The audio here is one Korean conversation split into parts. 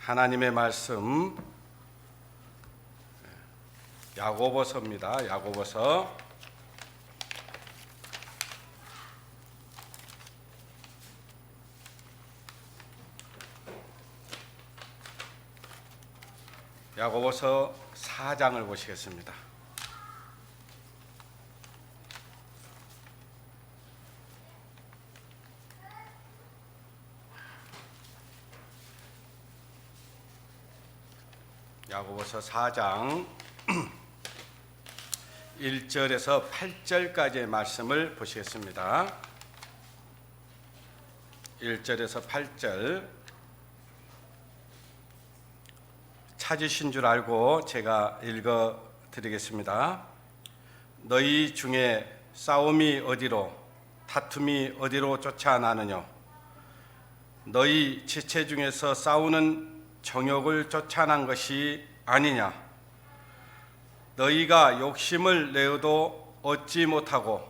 하나님의 말씀 야고보서입니다. 야고보서 4장을 보시겠습니다. 야고보서 4장 1절에서 8절까지의 말씀을 보시겠습니다. 1절에서 8절 찾으신 줄 알고 제가 읽어 드리겠습니다. 너희 중에 싸움이 어디로 다툼이 어디로 쫓아나느냐? 너희 지체 중에서 싸우는 정욕을 쫓아난 것이 아니냐? 너희가 욕심을 내어도 얻지 못하고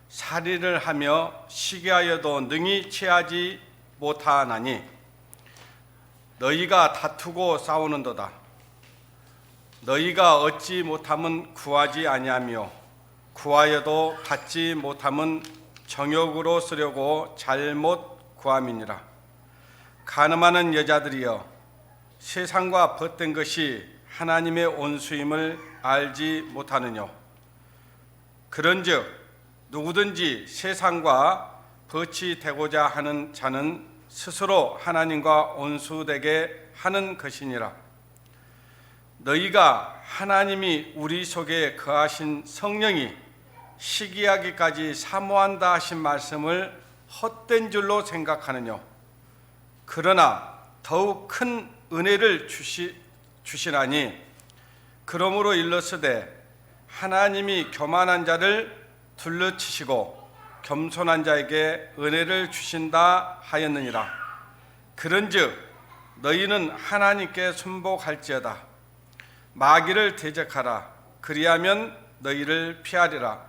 살인을 하며 시기하여도 능히 취하지 못하나니 너희가 다투고 싸우는도다. 너희가 얻지 못함은 구하지 아니하며 구하여도 받지 못함은 정욕으로 쓰려고 잘못 구함이니라. 간음하는 여자들이여, 세상과 벗된 것이 하나님의 온수임을 알지 못하느뇨? 그런즉 누구든지 세상과 벗이 되고자 하는 자는 스스로 하나님과 온수되게 하는 것이니라. 너희가 하나님이 우리 속에 거하신 성령이 시기하기까지 사모한다 하신 말씀을 헛된 줄로 생각하느뇨? 그러나 더욱 큰 은혜를 주시나니 그러므로 일렀으되 하나님이 교만한 자를 둘러치시고 겸손한 자에게 은혜를 주신다 하였느니라. 그런즉 너희는 하나님께 순복할지어다. 마귀를 대적하라. 그리하면 너희를 피하리라.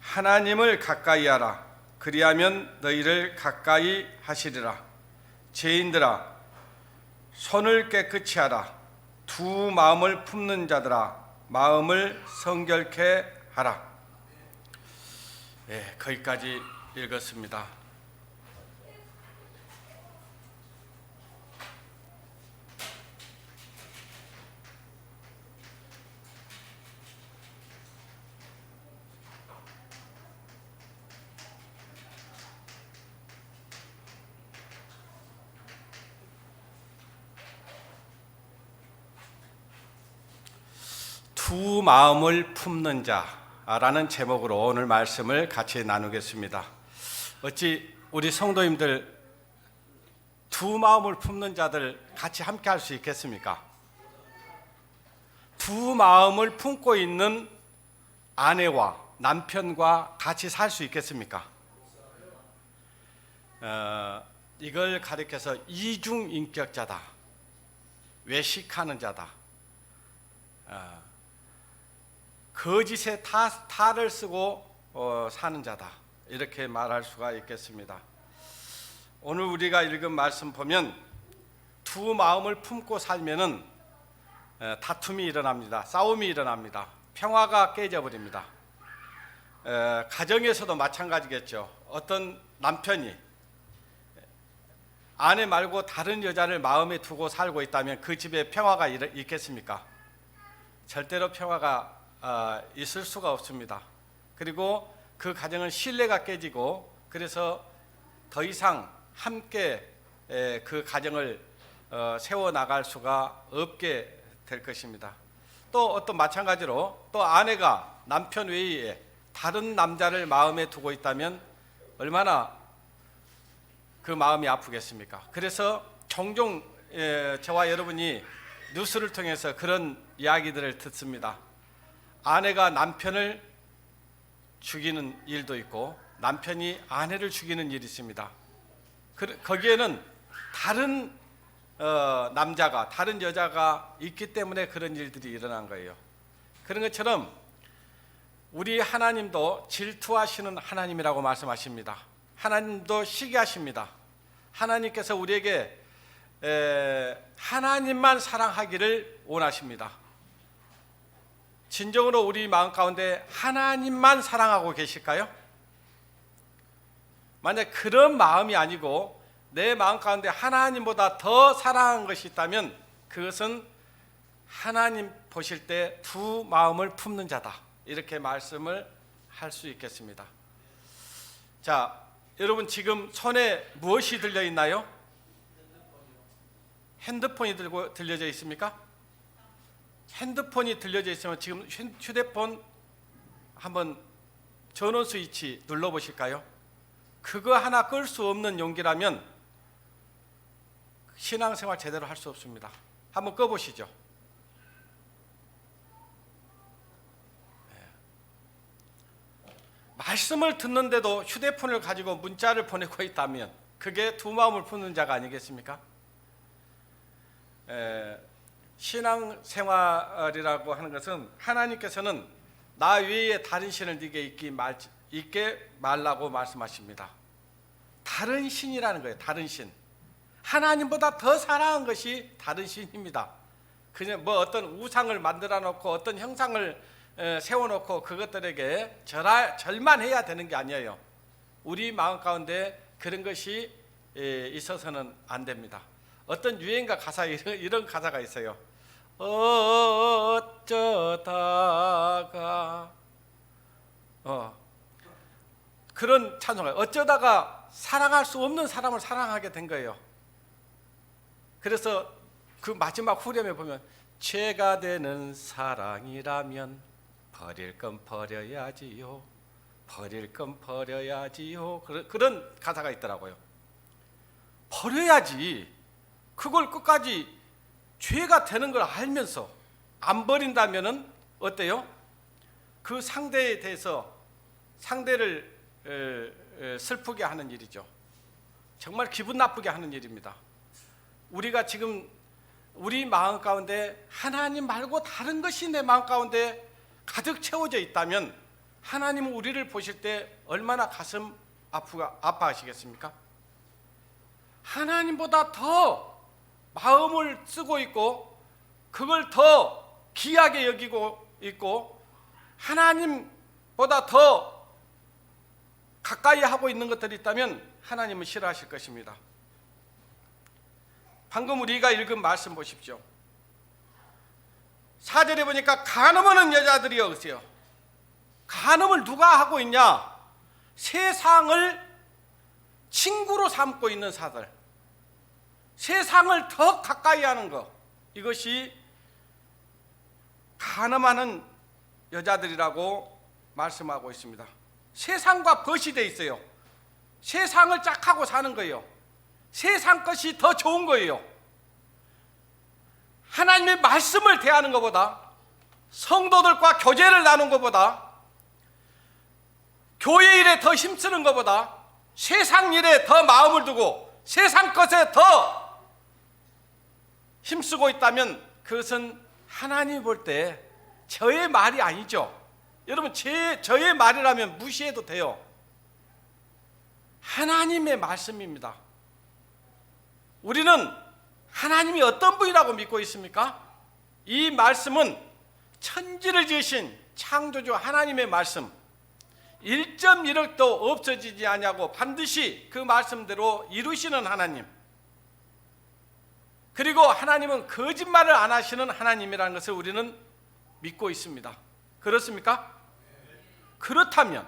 하나님을 가까이 하라. 그리하면 너희를 가까이 하시리라. 죄인들아, 손을 깨끗이 하라. 두 마음을 품는 자들아, 마음을 성결케 하라. 거기까지 읽었습니다. 두 마음을 품는 자라는 제목으로 오늘 말씀을 같이 나누겠습니다. 어찌 우리 성도님들 두 마음을 품는 자들 같이 함께 할 수 있겠습니까? 두 마음을 품고 있는 아내와 남편과 같이 살 수 있겠습니까? 이걸 가리켜서 이중인격자다, 외식하는 자다, 거짓의 탈을 쓰고 사는 자다, 이렇게 말할 수가 있겠습니다. 오늘 우리가 읽은 말씀 보면 두 마음을 품고 살면은 다툼이 일어납니다. 싸움이 일어납니다. 평화가 깨져버립니다. 가정에서도 마찬가지겠죠. 어떤 남편이 아내 말고 다른 여자를 마음에 두고 살고 있다면 그 집에 평화가 있겠습니까? 절대로 평화가 있을 수가 없습니다. 그리고 그 가정은 신뢰가 깨지고, 그래서 더 이상 함께 그 가정을 세워나갈 수가 없게 될 것입니다. 또 어떤 마찬가지로 또 아내가 남편 외에 다른 남자를 마음에 두고 있다면 얼마나 그 마음이 아프겠습니까? 그래서 종종 저와 여러분이 뉴스를 통해서 그런 이야기들을 듣습니다. 아내가 남편을 죽이는 일도 있고 남편이 아내를 죽이는 일이 있습니다. 거기에는 다른 남자가, 다른 여자가 있기 때문에 그런 일들이 일어난 거예요. 그런 것처럼 우리 하나님도 질투하시는 하나님이라고 말씀하십니다. 하나님도 시기하십니다. 하나님께서 우리에게 하나님만 사랑하기를 원하십니다. 진정으로 우리 마음 가운데 하나님만 사랑하고 계실까요? 만약 그런 마음이 아니고 내 마음 가운데 하나님보다 더 사랑한 것이 있다면 그것은 하나님 보실 때 두 마음을 품는 자다, 이렇게 말씀을 할 수 있겠습니다. 자, 여러분 지금 손에 무엇이 들려 있나요? 핸드폰이 들려져 있습니까? 핸드폰이 들려져 있으면 지금 휴대폰 한번 전원 스위치 눌러 보실까요? 그거 하나 끌 수 없는 용기라면 신앙생활 제대로 할 수 없습니다. 한번 꺼 보시죠. 말씀을 듣는데도 휴대폰을 가지고 문자를 보내고 있다면 그게 두 마음을 품는 자가 아니겠습니까? 신앙생활이라고 하는 것은 하나님께서는 나 외에 다른 신을 네게 있게 말라고 말씀하십니다. 다른 신이라는 거예요. 다른 신. 하나님보다 더 사랑한 것이 다른 신입니다. 그냥 뭐 어떤 우상을 만들어 놓고 어떤 형상을 세워놓고 그것들에게 절만해야 되는 게 아니에요. 우리 마음 가운데 그런 것이 있어서는 안 됩니다. 어떤 유행가 가사에 이런 가사가 있어요. 어쩌다가 그런 찬송가, 어쩌다가 사랑할 수 없는 사람을 사랑하게 된 거예요. 그래서 그 마지막 후렴에 보면 죄가 되는 사랑이라면 버릴 건 버려야지요, 버릴 건 버려야지요, 그런 가사가 있더라고요. 버려야지. 그걸 끝까지 죄가 되는 걸 알면서 안 버린다면은 어때요? 그 상대에 대해서 상대를 슬프게 하는 일이죠. 정말 기분 나쁘게 하는 일입니다. 우리가 지금 우리 마음 가운데 하나님 말고 다른 것이 내 마음 가운데 가득 채워져 있다면 하나님은 우리를 보실 때 얼마나 가슴 아파하시겠습니까? 하나님보다 더 마음을 쓰고 있고 그걸 더 귀하게 여기고 있고 하나님보다 더 가까이 하고 있는 것들이 있다면 하나님은 싫어하실 것입니다. 방금 우리가 읽은 말씀 보십시오. 4절에 보니까 간음하는 여자들이 어으세요. 간음을 누가 하고 있냐? 세상을 친구로 삼고 있는 사들, 세상을 더 가까이 하는 것, 이것이 간음하는 여자들이라고 말씀하고 있습니다. 세상과 벗이 돼 있어요. 세상을 짝하고 사는 거예요. 세상 것이 더 좋은 거예요. 하나님의 말씀을 대하는 것보다, 성도들과 교제를 나눈 것보다, 교회 일에 더 힘쓰는 것보다 세상 일에 더 마음을 두고 세상 것에 더 힘쓰고 있다면 그것은 하나님 볼 때 저의 말이 아니죠. 여러분, 저의 말이라면 무시해도 돼요. 하나님의 말씀입니다. 우리는 하나님이 어떤 분이라고 믿고 있습니까? 이 말씀은 천지를 지으신 창조주 하나님의 말씀, 1.1억도 없어지지 아니하고 반드시 그 말씀대로 이루시는 하나님, 그리고 하나님은 거짓말을 안 하시는 하나님이라는 것을 우리는 믿고 있습니다. 그렇습니까? 그렇다면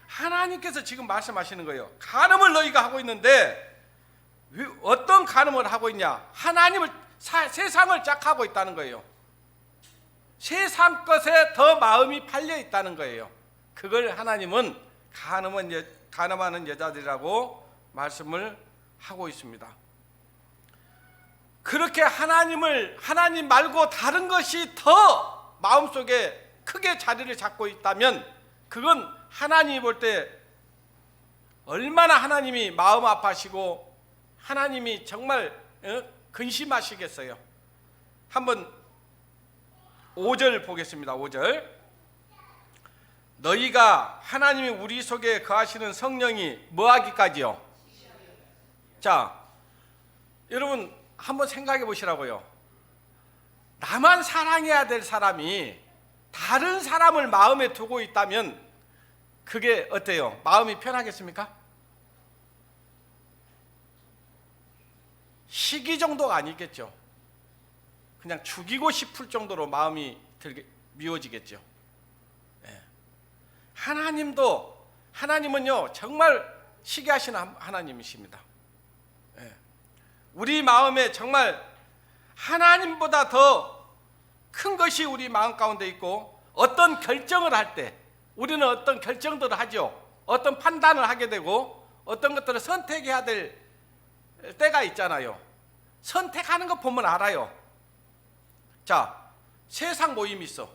하나님께서 지금 말씀하시는 거예요. 간음을 너희가 하고 있는데 어떤 간음을 하고 있냐? 하나님을, 세상을 짝하고 있다는 거예요. 세상 것에 더 마음이 팔려 있다는 거예요. 그걸 하나님은 간음하는 여자들이라고 말씀을 하고 있습니다. 그렇게 하나님 말고 다른 것이 더 마음속에 크게 자리를 잡고 있다면 그건 하나님이 볼 때 얼마나 하나님이 마음 아파하시고 하나님이 정말 근심하시겠어요. 한번 5절 보겠습니다. 5절. 너희가 하나님이 우리 속에 거하시는 성령이 뭐하기까지요? 자, 여러분 한번 생각해 보시라고요. 나만 사랑해야 될 사람이 다른 사람을 마음에 두고 있다면 그게 어때요? 마음이 편하겠습니까? 시기 정도가 아니겠죠. 그냥 죽이고 싶을 정도로 마음이 미워지겠죠. 예. 하나님은요 정말 시기하시는 하나님이십니다. 예. 우리 마음에 정말 하나님보다 더 큰 것이 우리 마음 가운데 있고, 어떤 결정을 할 때 우리는 어떤 결정들을 하죠. 어떤 판단을 하게 되고 어떤 것들을 선택해야 될 때가 있잖아요. 선택하는 거 보면 알아요. 자, 세상 모임이 있어,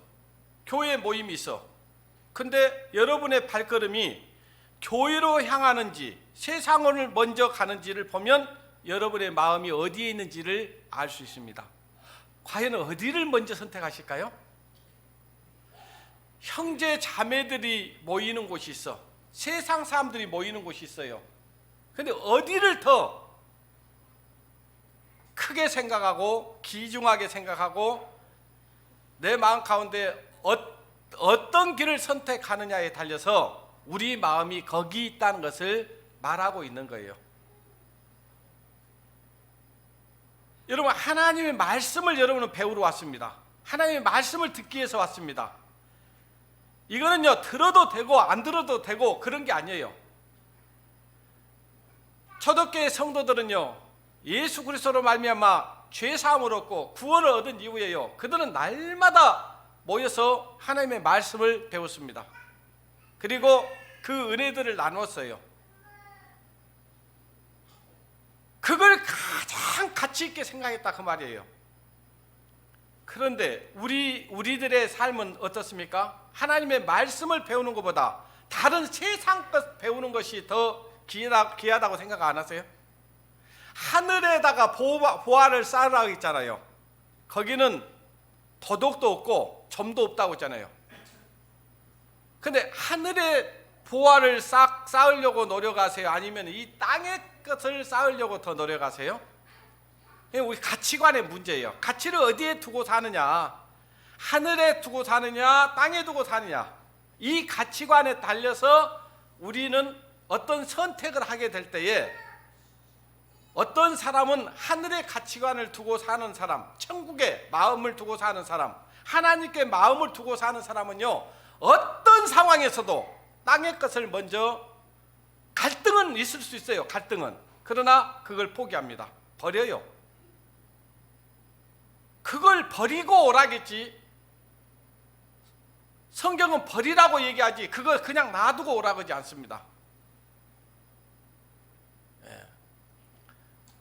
교회 모임이 있어. 근데 여러분의 발걸음이 교회로 향하는지 세상을 먼저 가는지를 보면 여러분의 마음이 어디에 있는지를 알 수 있습니다. 과연 어디를 먼저 선택하실까요? 형제 자매들이 모이는 곳이 있어, 세상 사람들이 모이는 곳이 있어요. 근데 어디를 더 크게 생각하고 귀중하게 생각하고 내 마음 가운데 어떤 길을 선택하느냐에 달려서 우리 마음이 거기 있다는 것을 말하고 있는 거예요. 여러분, 하나님의 말씀을 여러분은 배우러 왔습니다. 하나님의 말씀을 듣기 위해서 왔습니다. 이거는요 들어도 되고 안 들어도 되고 그런 게 아니에요. 초대교회 성도들은요 예수 그리스도로 말미암아 죄 사함을 얻고 구원을 얻은 이후에요, 그들은 날마다 모여서 하나님의 말씀을 배웠습니다. 그리고 그 은혜들을 나눴어요. 그걸 가장 가치 있게 생각했다 그 말이에요. 그런데 우리들의 삶은 어떻습니까? 하나님의 말씀을 배우는 것보다 다른 세상 것 배우는 것이 더 귀하다고 생각 안 하세요? 하늘에다가 보화를 쌓으라고 했잖아요. 거기는 도덕도 없고 점도 없다고 했잖아요. 근데 하늘에 보화를 쌓으려고 노력하세요? 아니면 이 땅의 것을 쌓으려고 더 노력하세요? 우리 가치관의 문제예요. 가치를 어디에 두고 사느냐, 하늘에 두고 사느냐 땅에 두고 사느냐, 이 가치관에 달려서 우리는 어떤 선택을 하게 될 때에, 어떤 사람은 하늘의 가치관을 두고 사는 사람, 천국의 마음을 두고 사는 사람, 하나님께 마음을 두고 사는 사람은요 어떤 상황에서도 땅의 것을 먼저, 갈등은 있을 수 있어요. 갈등은. 그러나 그걸 포기합니다. 버려요. 그걸 버리고 오라겠지. 성경은 버리라고 얘기하지 그걸 그냥 놔두고 오라고 하지 않습니다.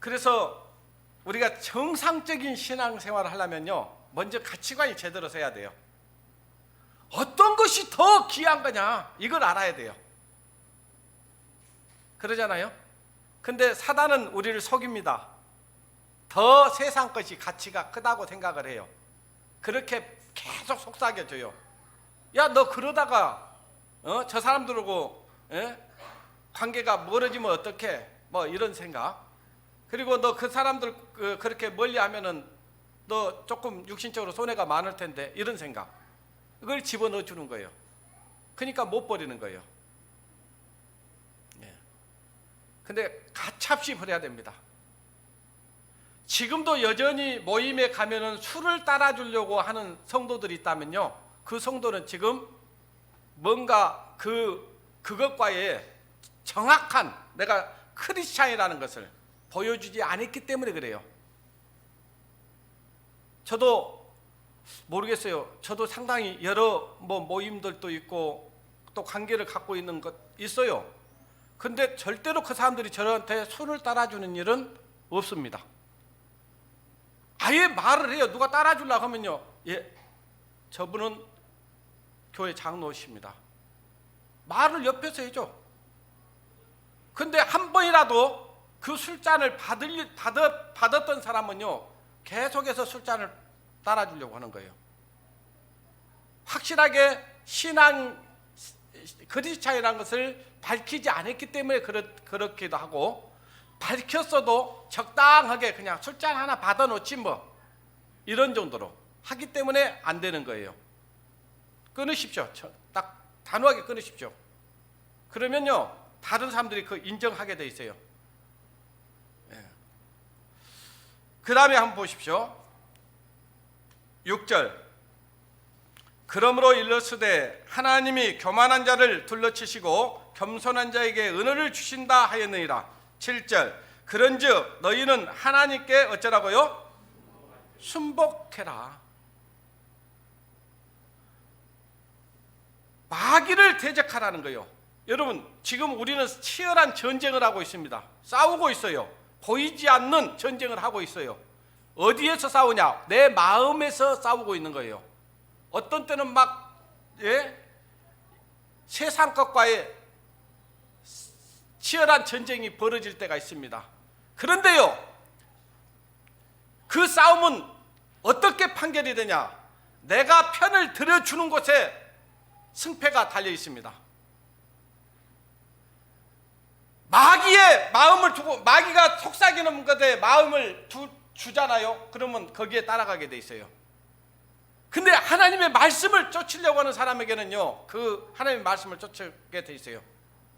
그래서 우리가 정상적인 신앙생활을 하려면요 먼저 가치관이 제대로 서야 돼요. 어떤 것이 더 귀한 거냐 이걸 알아야 돼요. 그러잖아요. 근데 사단은 우리를 속입니다. 더 세상 것이 가치가 크다고 생각을 해요. 그렇게 계속 속삭여줘요. 야, 너 그러다가 저 사람들하고 관계가 멀어지면 어떡해, 뭐 이런 생각. 그리고 너 그 사람들 그렇게 멀리 하면은 너 조금 육신적으로 손해가 많을 텐데, 이런 생각. 그걸 집어넣어 주는 거예요. 그러니까 못 버리는 거예요. 근데 가차없이 버려야 됩니다. 지금도 여전히 모임에 가면은 술을 따라주려고 하는 성도들이 있다면요, 그 성도는 지금 뭔가 그것과의 정확한 내가 크리스찬이라는 것을 보여주지 않았기 때문에 그래요. 저도 모르겠어요. 저도 상당히 여러 모임들도 있고 또 관계를 갖고 있는 것 있어요. 근데 절대로 그 사람들이 저한테 술을 따라주는 일은 없습니다. 아예 말을 해요. 누가 따라주려고 하면요, 예, 저분은 교회 장로십니다. 말을 옆에서 해줘. 근데 한 번이라도 그 술잔을 받았던 사람은요 계속해서 술잔을 따라주려고 하는 거예요. 확실하게 신앙 그리스찬이라는 것을 밝히지 않았기 때문에 그렇기도 하고, 밝혔어도 적당하게 그냥 술잔 하나 받아놓지 뭐 이런 정도로 하기 때문에 안 되는 거예요. 끊으십시오. 딱 단호하게 끊으십시오. 그러면요 다른 사람들이 그 인정하게 돼 있어요. 그 다음에 한번 보십시오. 6절. 그러므로 일러스되 하나님이 교만한 자를 둘러치시고 겸손한 자에게 은혜를 주신다 하였느니라. 7절. 그런즉 너희는 하나님께 어쩌라고요? 순복해라. 마귀를 대적하라는 거예요. 여러분 지금 우리는 치열한 전쟁을 하고 있습니다. 싸우고 있어요. 보이지 않는 전쟁을 하고 있어요. 어디에서 싸우냐? 내 마음에서 싸우고 있는 거예요. 어떤 때는 막 세상 것과의 치열한 전쟁이 벌어질 때가 있습니다. 그런데요 그 싸움은 어떻게 판결이 되냐? 내가 편을 들어주는 곳에 승패가 달려 있습니다. 마귀의 마음을 두고 마귀가 속삭이는 것에 마음을 주잖아요. 그러면 거기에 따라가게 돼 있어요. 근데 하나님의 말씀을 쫓으려고 하는 사람에게는요 그 하나님의 말씀을 쫓게 돼 있어요.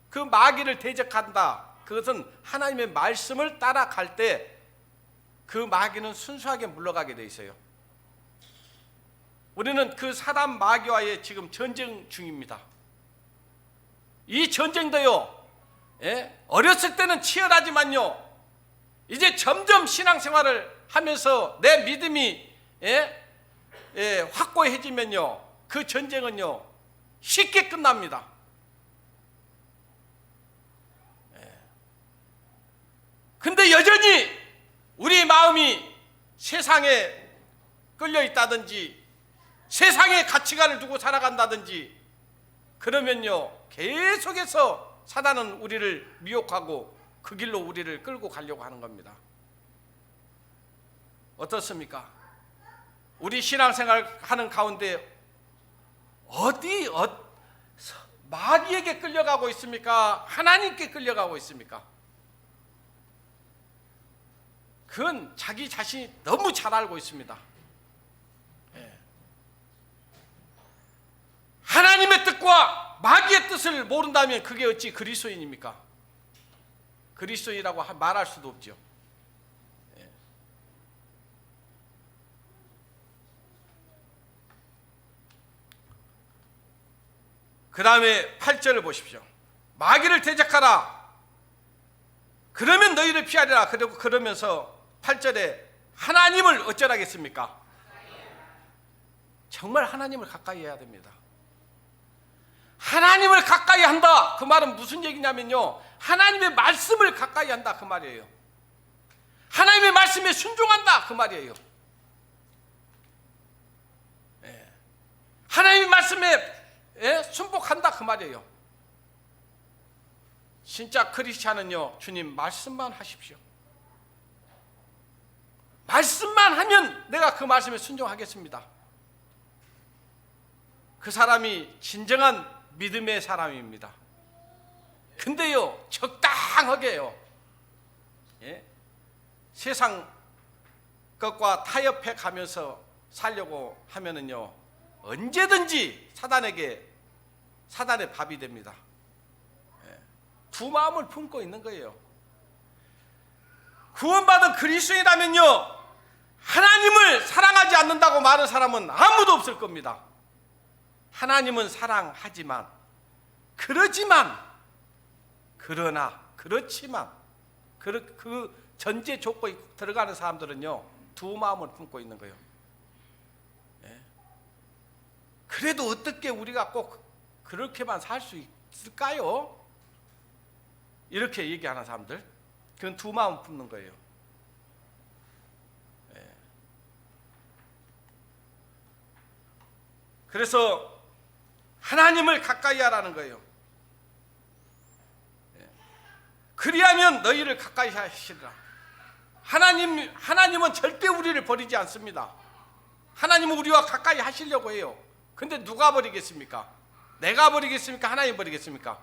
그 마귀를 대적한다. 그것은 하나님의 말씀을 따라갈 때 그 마귀는 순수하게 물러가게 돼 있어요. 우리는 그 사단 마귀와의 지금 전쟁 중입니다. 이 전쟁도요 어렸을 때는 치열하지만요 이제 점점 신앙생활을 하면서 내 믿음이 확고해지면요 그 전쟁은요 쉽게 끝납니다. 근데 여전히 우리 마음이 세상에 끌려 있다든지 세상의 가치관을 두고 살아간다든지 그러면요 계속해서 사단은 우리를 미혹하고 그 길로 우리를 끌고 가려고 하는 겁니다. 어떻습니까? 우리 신앙생활 하는 가운데 마귀에게 끌려가고 있습니까? 하나님께 끌려가고 있습니까? 그건 자기 자신이 너무 잘 알고 있습니다. 하나님의 뜻과 마귀의 뜻을 모른다면 그게 어찌 그리스도인입니까? 그리스도인이라고 말할 수도 없죠. 그 다음에 8절을 보십시오. 마귀를 대적하라. 그러면 너희를 피하리라. 그리고 그러면서 8절에 하나님을 어쩌라겠습니까? 정말 하나님을 가까이 해야 됩니다. 하나님을 가까이 한다. 그 말은 무슨 얘기냐면요 하나님의 말씀을 가까이 한다 그 말이에요. 하나님의 말씀에 순종한다 그 말이에요. 하나님의 말씀에 순복한다 그 말이에요. 진짜 크리스찬은요 주님 말씀만 하십시오. 말씀만 하면 내가 그 말씀에 순종하겠습니다. 그 사람이 진정한 믿음의 사람입니다. 근데요 적당하게요 세상 것과 타협해 가면서 살려고 하면은요 언제든지 사단의 밥이 됩니다. 두 마음을 품고 있는 거예요. 구원받은 그리스도인이라면요 하나님을 사랑하지 않는다고 말하는 사람은 아무도 없을 겁니다. 하나님은 사랑하지만 그렇지만 그 전제 조건이 들어가는 사람들은요 두 마음을 품고 있는 거예요. 그래도 어떻게 우리가 꼭 그렇게만 살 수 있을까요? 이렇게 얘기하는 사람들 그건 두 마음 품는 거예요. 그래서 하나님을 가까이 하라는 거예요. 그리하면 너희를 가까이 하시리라. 하나님은 절대 우리를 버리지 않습니다. 하나님은 우리와 가까이 하시려고 해요. 근데 누가 버리겠습니까? 내가 버리겠습니까? 하나님 버리겠습니까?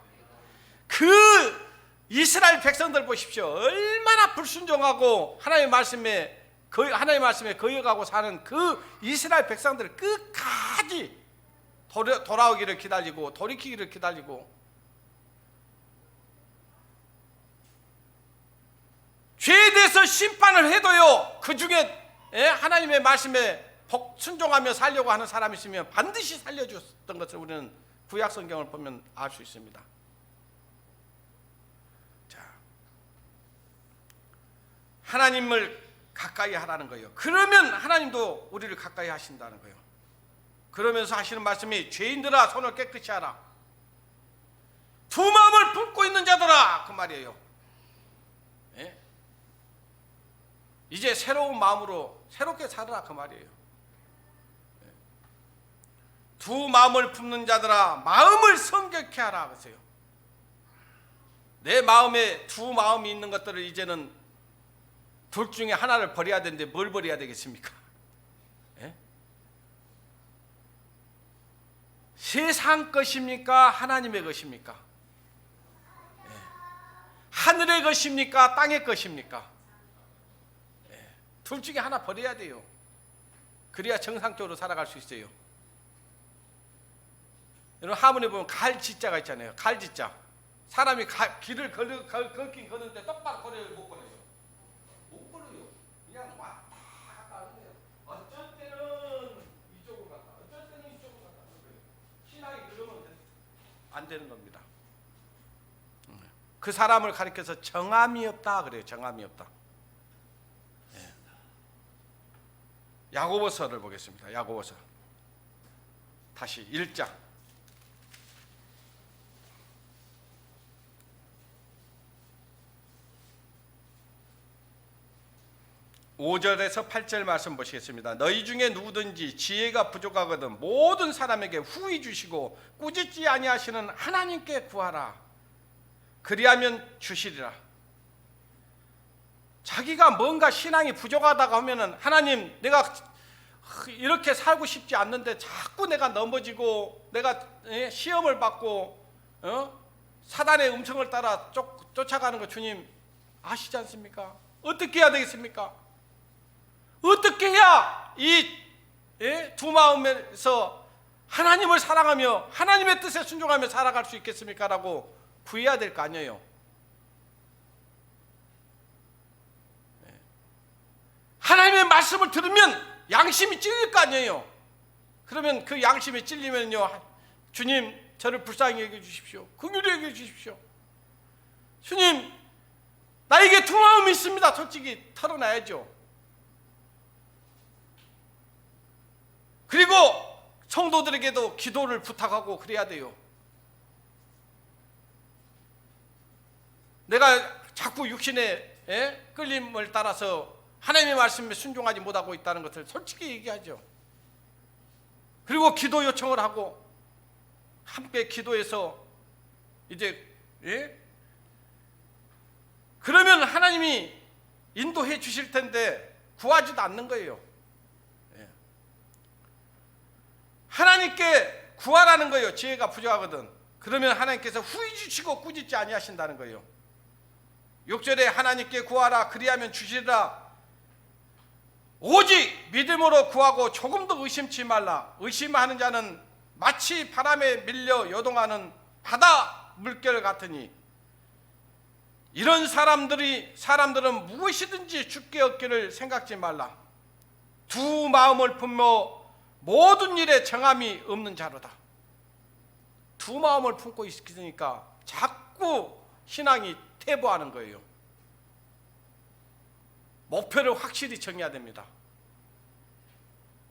그 이스라엘 백성들 보십시오. 얼마나 불순종하고 하나님의 말씀에 거역하고 사는 그 이스라엘 백성들을 끝까지 돌아오기를 기다리고 돌이키기를 기다리고, 죄에 대해서 심판을 해도요, 그 중에 하나님의 말씀에 순종하며 살려고 하는 사람이 있으면 반드시 살려줬던 것을 우리는 구약 성경을 보면 알 수 있습니다. 자, 하나님을 가까이 하라는 거예요. 그러면 하나님도 우리를 가까이 하신다는 거예요. 그러면서 하시는 말씀이 죄인들아 손을 깨끗이 하라, 두 마음을 품고 있는 자들아, 그 말이에요. 예? 이제 새로운 마음으로 새롭게 살아라, 그 말이에요. 예. 두 마음을 품는 자들아 마음을 성결케 하라 그러세요. 내 마음에 두 마음이 있는 것들을 이제는 둘 중에 하나를 버려야 되는데 뭘 버려야 되겠습니까? 예? 세상 것입니까? 하나님의 것입니까? 예. 하늘의 것입니까? 땅의 것입니까? 예. 둘 중에 하나 버려야 돼요. 그래야 정상적으로 살아갈 수 있어요. 여러분, 하문에 보면 갈지자가 있잖아요. 갈지자. 사람이 길을 걷긴 걷는데 똑바로 거리를 못 걸어요. 못 걸어요. 그냥 왔다 갔다 하는 거예요. 어쩔 때는 이쪽으로 갔다, 어쩔 때는 이쪽으로 갔다 하는 거예요. 신앙이 그러면 안 되는 겁니다. 그 사람을 가리켜서 정함이 없다 그래요. 정함이 없다. 예. 야고보서를 보겠습니다. 야고보서 다시 1장 5절에서 8절 말씀 보시겠습니다. 너희 중에 누구든지 지혜가 부족하거든 모든 사람에게 후히 주시고 꾸짖지 아니하시는 하나님께 구하라. 그리하면 주시리라. 자기가 뭔가 신앙이 부족하다고 하면은, 하나님 내가 이렇게 살고 싶지 않는데 자꾸 내가 넘어지고 내가 시험을 받고 사단의 음성을 따라 쫓아가는 거 주님 아시지 않습니까? 어떻게 해야 되겠습니까? 어떻게 해야 이 두 마음에서 하나님을 사랑하며 하나님의 뜻에 순종하며 살아갈 수 있겠습니까? 라고 구해야 될 거 아니에요. 하나님의 말씀을 들으면 양심이 찔릴 거 아니에요. 그러면 그 양심이 찔리면요, 주님 저를 불쌍히 여겨 주십시오. 긍휼히 여겨 주십시오. 주님 나에게 두 마음이 있습니다. 솔직히 털어놔야죠. 그리고 성도들에게도 기도를 부탁하고 그래야 돼요. 내가 자꾸 육신의 끌림을 따라서 하나님의 말씀에 순종하지 못하고 있다는 것을 솔직히 얘기하죠. 그리고 기도 요청을 하고 함께 기도해서 이제 그러면 하나님이 인도해 주실 텐데 구하지도 않는 거예요. 하나님께 구하라는 거예요. 지혜가 부족하거든. 그러면 하나님께서 후히 주시고 꾸짖지 아니하신다는 거예요. 6절에 하나님께 구하라 그리하면 주시리라. 오직 믿음으로 구하고 조금도 의심치 말라. 의심하는 자는 마치 바람에 밀려 요동하는 바다 물결 같으니 이런 사람들은 무엇이든지 주께 얻기를 생각지 말라. 두 마음을 품어 모든 일에 정함이 없는 자로다. 두 마음을 품고 있으니까 자꾸 신앙이 퇴보하는 거예요. 목표를 확실히 정해야 됩니다.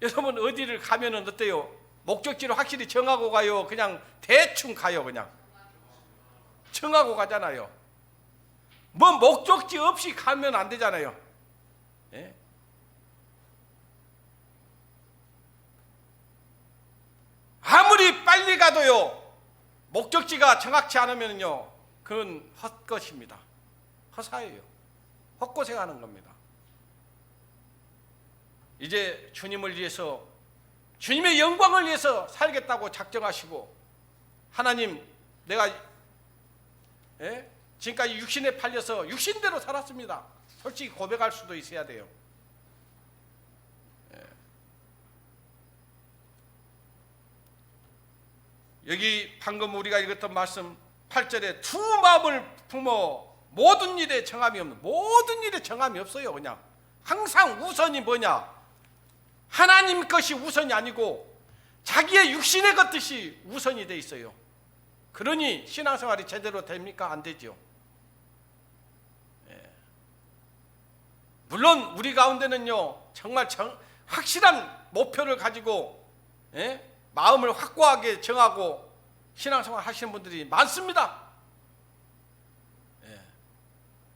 여러분 어디를 가면은 어때요? 목적지를 확실히 정하고 가요? 그냥 대충 가요? 그냥 정하고 가잖아요. 뭐 목적지 없이 가면 안 되잖아요. 예? 아무리 빨리 가도요, 목적지가 정확치 않으면요, 그건 헛것입니다. 허사예요. 헛고생하는 겁니다. 이제 주님을 위해서, 주님의 영광을 위해서 살겠다고 작정하시고, 하나님 내가 지금까지 육신에 팔려서 육신대로 살았습니다. 솔직히 고백할 수도 있어야 돼요. 여기 방금 우리가 읽었던 말씀 8절에 두 마음을 품어 모든 일에 정함이 없는, 모든 일에 정함이 없어요. 그냥 항상 우선이 뭐냐, 하나님 것이 우선이 아니고 자기의 육신의 것 뜻이 우선이 돼 있어요. 그러니 신앙생활이 제대로 됩니까? 안 되죠. 물론 우리 가운데는요 정말 확실한 목표를 가지고 마음을 확고하게 정하고 신앙생활 하시는 분들이 많습니다.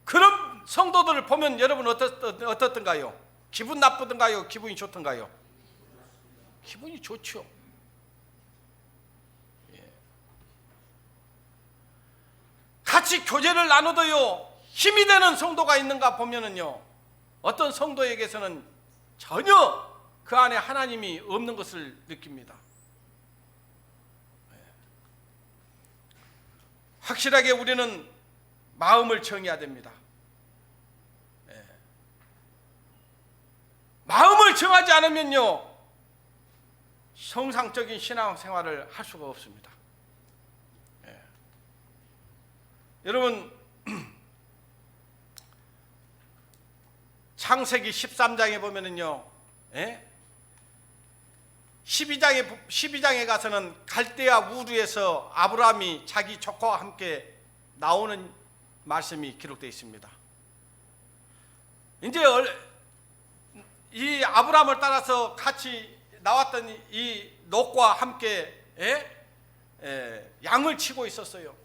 그런 성도들을 보면 여러분 어떻던가요? 기분 나쁘던가요? 기분이 좋던가요? 기분이 좋죠. 같이 교제를 나누어요 힘이 되는 성도가 있는가 보면은요 어떤 성도에게서는 전혀 그 안에 하나님이 없는 것을 느낍니다. 확실하게 우리는 마음을 정해야 됩니다. 마음을 정하지 않으면요 정상적인 신앙생활을 할 수가 없습니다. 여러분 창세기 13장에 보면은요 12장에 가서는 갈대아 우르에서 아브라함이 자기 조카와 함께 나오는 말씀이 기록되어 있습니다. 이제 이 아브라함을 따라서 같이 나왔던 이 롯과 함께 양을 치고 있었어요.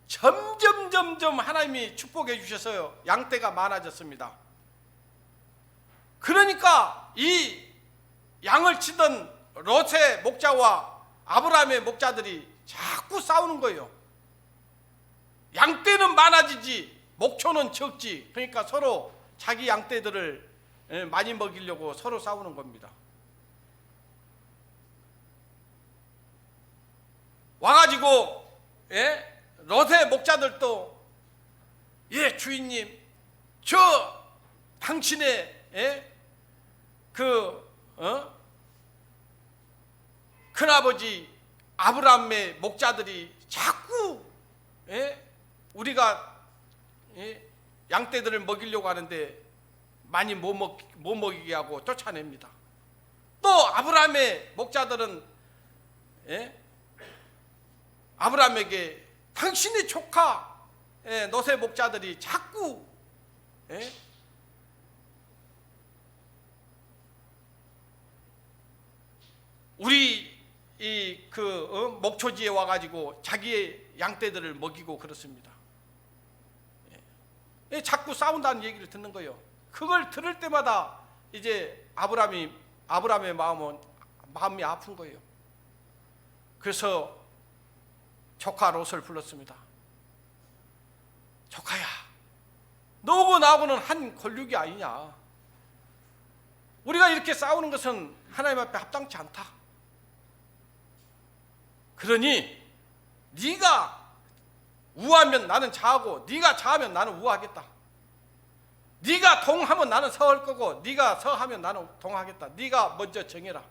점점 하나님이 축복해 주셔서 양떼가 많아졌습니다. 그러니까 이 양을 치던 롯의 목자와 아브라함의 목자들이 자꾸 싸우는 거예요. 양떼는 많아지지 목초는 적지. 그러니까 서로 자기 양떼들을 많이 먹이려고 서로 싸우는 겁니다. 와가지고 롯의 목자들도 주인님 저 당신의 큰아버지 아브라함의 목자들이 자꾸 우리가 양떼들을 먹이려고 하는데 많이 못 먹이게 하고 쫓아냅니다. 또 아브라함의 목자들은 아브라함에게 당신의 조카 롯의 목자들이 자꾸 우리 목초지에 와가지고 자기의 양떼들을 먹이고 그렇습니다. 자꾸 싸운다는 얘기를 듣는 거예요. 그걸 들을 때마다 이제 아브라함의 마음이 아픈 거예요. 그래서 조카 롯을 불렀습니다. 조카야, 너하고 나하고는 한 권력이 아니냐. 우리가 이렇게 싸우는 것은 하나님 앞에 합당치 않다. 그러니 네가 우하면 나는 좌하고 네가 좌하면 나는 우하겠다. 네가 동하면 나는 서할 거고 네가 서하면 나는 동하겠다. 네가 먼저 정해라.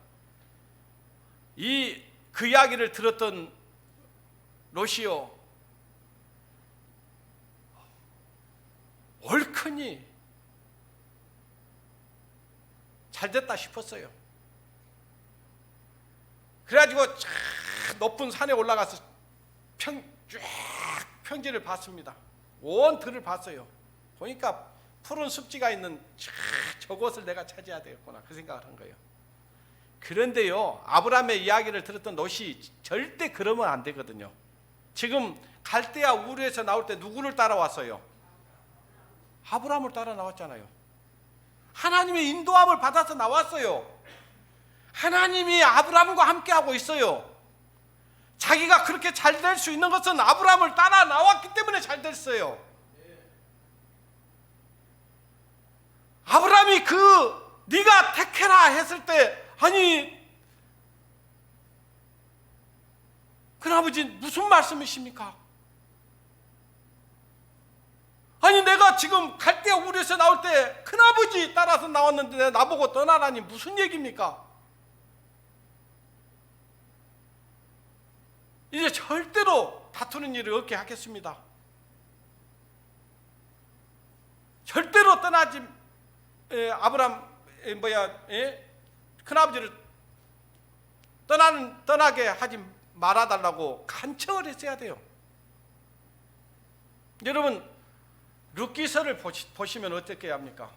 그 이야기를 들었던 롯이요 얼큰이 잘됐다 싶었어요. 그래가지고 쫙 높은 산에 올라가서 쫙 평지를 봤습니다. 온 들을 봤어요. 보니까 푸른 습지가 있는 저곳을 내가 차지해야 되겠구나 그 생각을 한 거예요. 그런데요 아브라함의 이야기를 들었던 롯이 절대 그러면 안 되거든요. 지금 갈대아 우르에서 나올 때 누구를 따라왔어요? 아브라함을 따라 나왔잖아요. 하나님의 인도함을 받아서 나왔어요. 하나님이 아브라함과 함께하고 있어요. 자기가 그렇게 잘 될 수 있는 것은 아브라함을 따라 나왔기 때문에 잘 됐어요. 아브라함이 네가 택해라 했을 때 아니 큰아버지 무슨 말씀이십니까? 아니 내가 지금 갈대아 우리에서 나올 때 큰아버지 따라서 나왔는데 나보고 떠나라니 무슨 얘기입니까? 이제 절대로 다투는 일을 없게 하겠습니다. 절대로 떠나지 아브람 큰아버지를 떠나게 하지 말아달라고 간청을 했어야 돼요. 여러분 룻기서를 보시면 어떻게 합니까?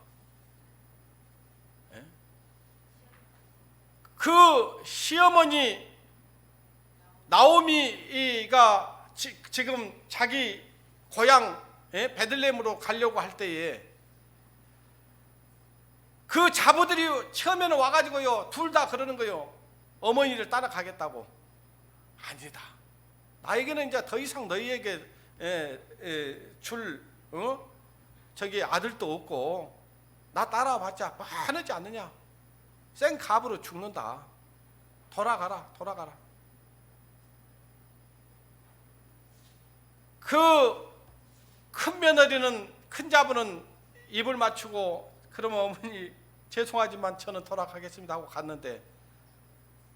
그 시어머니 나오미가 지금 자기 고향 베들레헴으로 가려고 할 때에 그 자부들이 처음에는 와가지고요 둘 다 그러는 거요. 어머니를 따라가겠다고. 아니다. 나에게는 이제 더 이상 너희에게 줄 저기 아들도 없고 나 따라와봤자 뭐 하지 않느냐. 생갑으로 죽는다. 돌아가라. 그 큰 며느리는 큰 자부는 입을 맞추고 그러면 어머니 죄송하지만 저는 돌아가겠습니다 하고 갔는데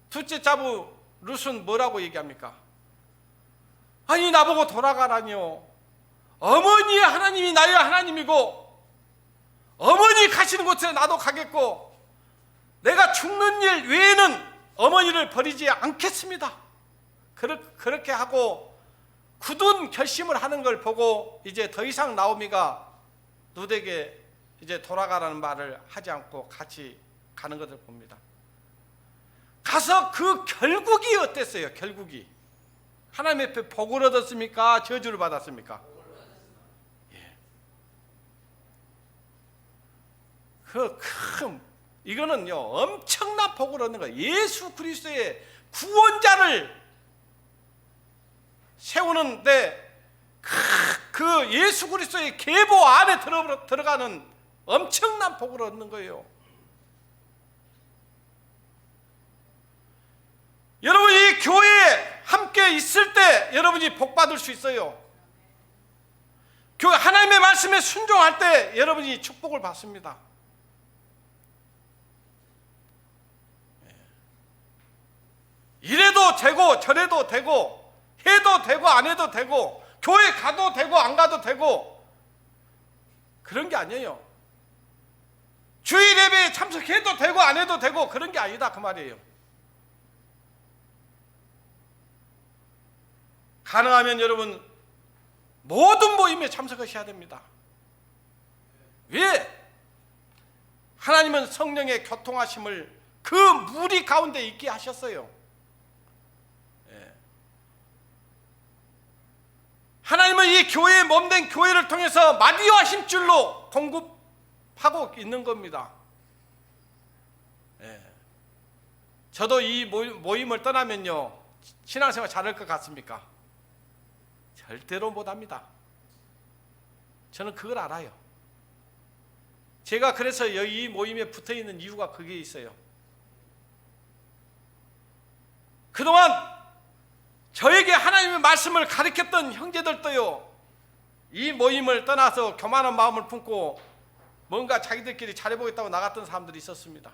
둘째 자부 룻은 뭐라고 얘기합니까? 아니 나보고 돌아가라니요. 어머니의 하나님이 나의 하나님이고 어머니 가시는 곳에 나도 가겠고 내가 죽는 일 외에는 어머니를 버리지 않겠습니다. 그렇게 하고 굳은 결심을 하는 걸 보고 이제 더 이상 나오미가 룻에게 이제 돌아가라는 말을 하지 않고 같이 가는 것을 봅니다. 가서 그 결국이 어땠어요? 결국이 하나님 앞에 복을 얻었습니까? 저주를 받았습니까? 이거는요 엄청난 복을 얻는 거예요. 예수 그리스도의 구원자를 세우는데 그 예수 그리스도의 계보 안에 들어가는 엄청난 복을 얻는 거예요. 여러분 이 교회에 함께 있을 때 여러분이 복 받을 수 있어요. 교회 하나님의 말씀에 순종할 때 여러분이 축복을 받습니다. 이래도 되고 저래도 되고 해도 되고 안 해도 되고 교회 가도 되고 안 가도 되고 그런 게 아니에요. 주일 예배에 참석해도 되고 안 해도 되고 그런 게 아니다 그 말이에요. 가능하면 여러분 모든 모임에 참석하셔야 됩니다. 왜? 하나님은 성령의 교통하심을 그 무리 가운데 있게 하셨어요. 하나님은 이 교회의 몸된 교회를 통해서 마디와 힘줄로 공급하고 있는 겁니다. 저도 이 모임을 떠나면요 신앙생활 잘할 것 같습니까? 절대로 못합니다. 저는 그걸 알아요. 제가 그래서 이 모임에 붙어있는 이유가 그게 있어요. 그동안 저에게 하나님의 말씀을 가르쳤던 형제들도요 이 모임을 떠나서 교만한 마음을 품고 뭔가 자기들끼리 잘해보겠다고 나갔던 사람들이 있었습니다.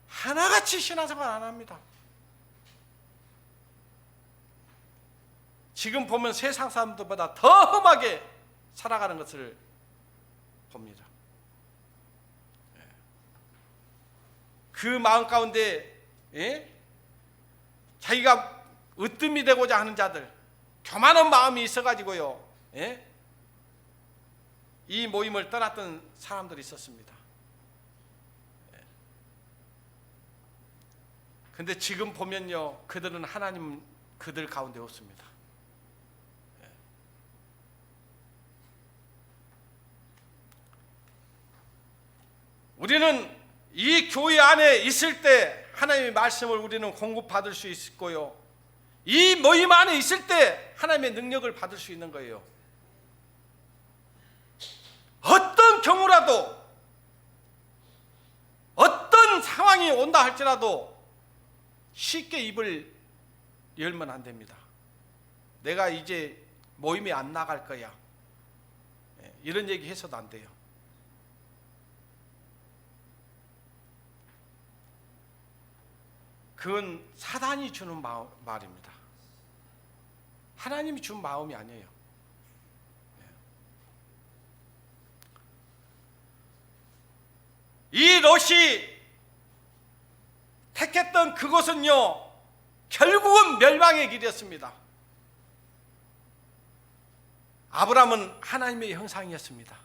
하나같이 신앙생활 안 합니다. 지금 보면 세상 사람들보다 더 험하게 살아가는 것을 봅니다. 그 마음 가운데 자기가 으뜸이 되고자 하는 자들, 교만한 마음이 있어가지고요 이 모임을 떠났던 사람들이 있었습니다. 근데 지금 보면요 그들은 하나님 그들 가운데 없습니다. 우리는 이 교회 안에 있을 때 하나님의 말씀을 우리는 공급받을 수 있고요 이 모임 안에 있을 때 하나님의 능력을 받을 수 있는 거예요. 어떤 경우라도 어떤 상황이 온다 할지라도 쉽게 입을 열면 안 됩니다. 내가 이제 모임에 안 나갈 거야. 이런 얘기 해서도 안 돼요. 그건 사단이 주는 말입니다. 하나님이 준 마음이 아니에요. 이 롯이 택했던 그곳은요, 결국은 멸망의 길이었습니다. 아브라함은 하나님의 형상이었습니다.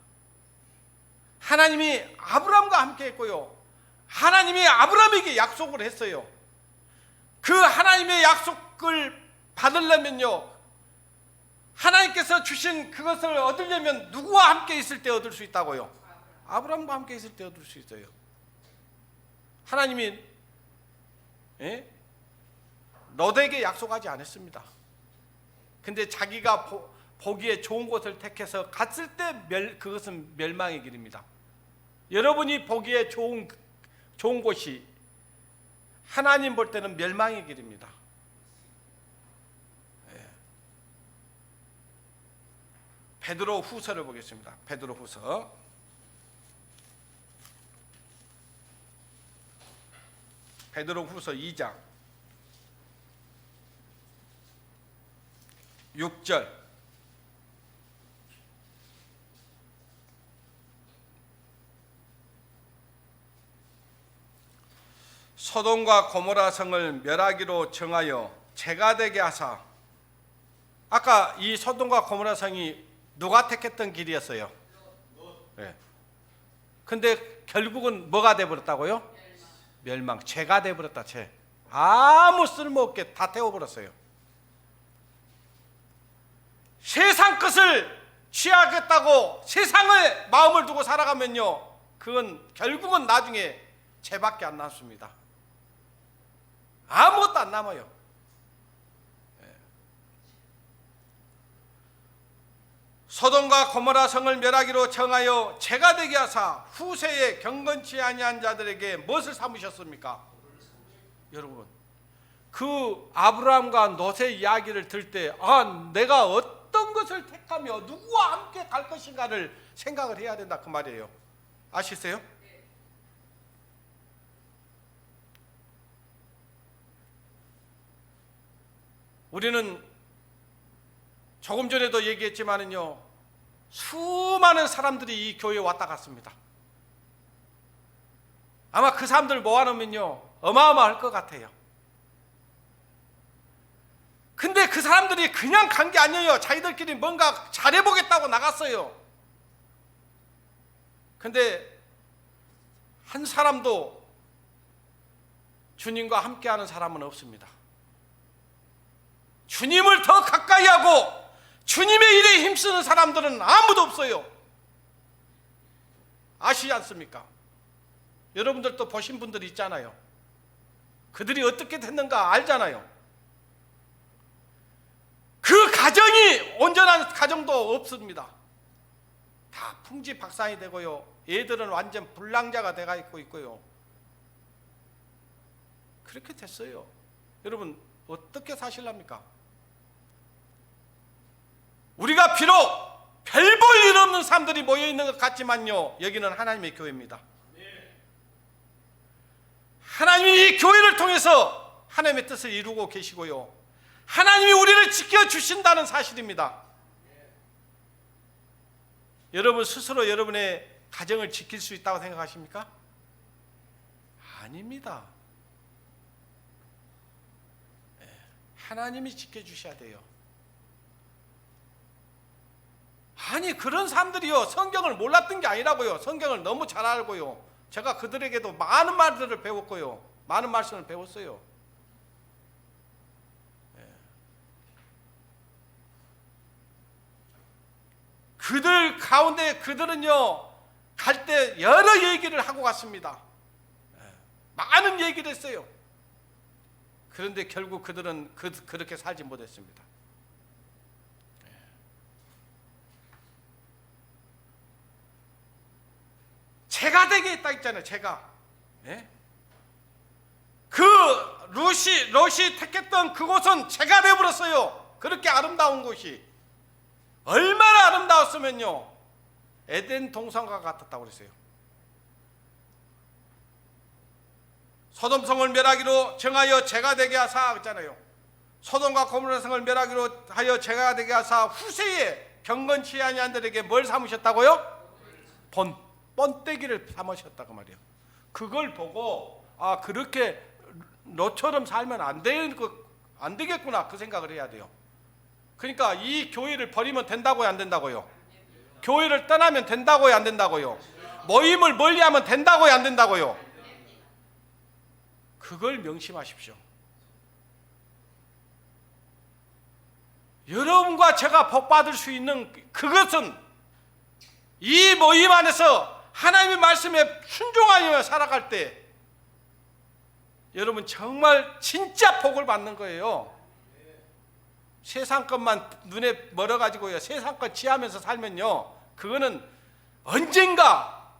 하나님이 아브라함과 함께 했고요, 하나님이 아브라함에게 약속을 했어요. 그 하나님의 약속을 받으려면요, 하나님께서 주신 그것을 얻으려면 누구와 함께 있을 때 얻을 수 있다고요? 아브라함과 함께 있을 때 얻을 수 있어요. 하나님이 롯에게 약속하지 않았습니다. 근데 자기가 보기에 좋은 곳을 택해서 갔을 때 그것은 멸망의 길입니다. 여러분이 보기에 좋은 곳이 하나님 볼 때는 멸망의 길입니다. 베드로 후서를 보겠습니다. 베드로 후서 2장 6절. 소돔과 고모라 성을 멸하기로 정하여 재가 되게 하사. 아까 이 소돔과 고모라 성이 누가 택했던 길이었어요? 네. 근데 결국은 뭐가 되어버렸다고요? 멸망. 죄가 되어버렸다. 죄. 아무 쓸모없게 다 태워버렸어요. 세상 것을 취하겠다고 세상을 마음을 두고 살아가면요, 그건 결국은 나중에 죄밖에 안 남습니다. 아무것도 안 남아요. 소돔과 고모라 성을 멸하기로 정하여 재가 되게 하사 후세에 경건치 아니한 자들에게 무엇을 삼으셨습니까? 여러분, 그 아브라함과 롯의 이야기를 들 때 내가 어떤 것을 택하며 누구와 함께 갈 것인가를 생각을 해야 된다, 그 말이에요. 아시세요? 우리는 조금 전에도 얘기했지만은요, 수많은 사람들이 이 교회에 왔다 갔습니다. 아마 그 사람들 모아놓으면요, 어마어마할 것 같아요. 근데 그 사람들이 그냥 간 게 아니에요. 자기들끼리 뭔가 잘해보겠다고 나갔어요. 근데 한 사람도 주님과 함께하는 사람은 없습니다. 주님을 더 가까이 하고 주님의 일에 힘쓰는 사람들은 아무도 없어요. 아시지 않습니까? 여러분들도 보신 분들이 있잖아요. 그들이 어떻게 됐는가 알잖아요. 그 가정이 온전한 가정도 없습니다. 다 풍지박산이 되고요, 애들은 완전 불량자가 돼가 있고요. 그렇게 됐어요. 여러분, 어떻게 사실랍니까? 우리가 비록 별 볼 일 없는 사람들이 모여있는 것 같지만요, 여기는 하나님의 교회입니다. 하나님이 이 교회를 통해서 하나님의 뜻을 이루고 계시고요, 하나님이 우리를 지켜주신다는 사실입니다. 여러분 스스로 여러분의 가정을 지킬 수 있다고 생각하십니까? 아닙니다. 하나님이 지켜주셔야 돼요. 아니, 그런 사람들이요, 성경을 몰랐던 게 아니라고요. 성경을 너무 잘 알고요, 제가 그들에게도 많은 말들을 배웠고요, 많은 말씀을 배웠어요. 그들 가운데 그들은요, 갈 때 여러 얘기를 하고 갔습니다. 많은 얘기를 했어요. 그런데 결국 그들은 그렇게 살지 못했습니다. 재가 되게 있다 있잖아요. 재가. 그 롯이 택했던 그곳은 재가 되어버렸어요. 그렇게 아름다운 곳이 얼마나 아름다웠으면요, 에덴 동산과 같았다고 그랬어요. 소돔성을 멸하기로 정하여 죄가 되게 하사 했잖아요. 소돔과 고모라 성을 멸하기로 하여 죄가 되게 하사 후세에 경건치 아니한 자들에게 뭘 삼으셨다고요? 번떼기를 삼으셨다고 말이에요. 그걸 보고 그렇게 너처럼 살면 안 되겠구나 그 생각을 해야 돼요. 그러니까 이 교회를 버리면 된다고요, 안 된다고요? 교회를 떠나면 된다고요, 안 된다고요? 모임을 멀리하면 된다고요, 안 된다고요? 그걸 명심하십시오. 여러분과 제가 복받을 수 있는 그것은 이 모임 안에서 하나님의 말씀에 순종하며 살아갈 때 여러분 정말 진짜 복을 받는 거예요. 세상 것만 눈에 멀어가지고요, 세상 것 지하면서 살면요, 그거는 언젠가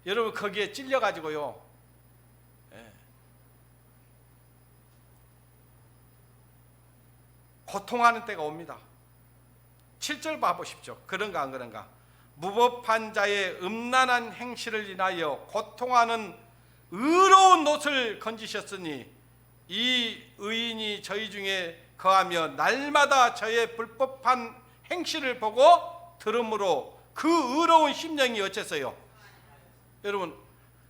여러분 거기에 찔려가지고요, 고통하는 때가 옵니다. 7절 봐보십시오. 그런가 안 그런가? 무법한 자의 음란한 행실을 인하여 고통하는 의로운 놋을 건지셨으니 이 의인이 저희 중에 거하며 날마다 저의 불법한 행실을 보고 들음으로 그 의로운 심령이 어째서요? 여러분,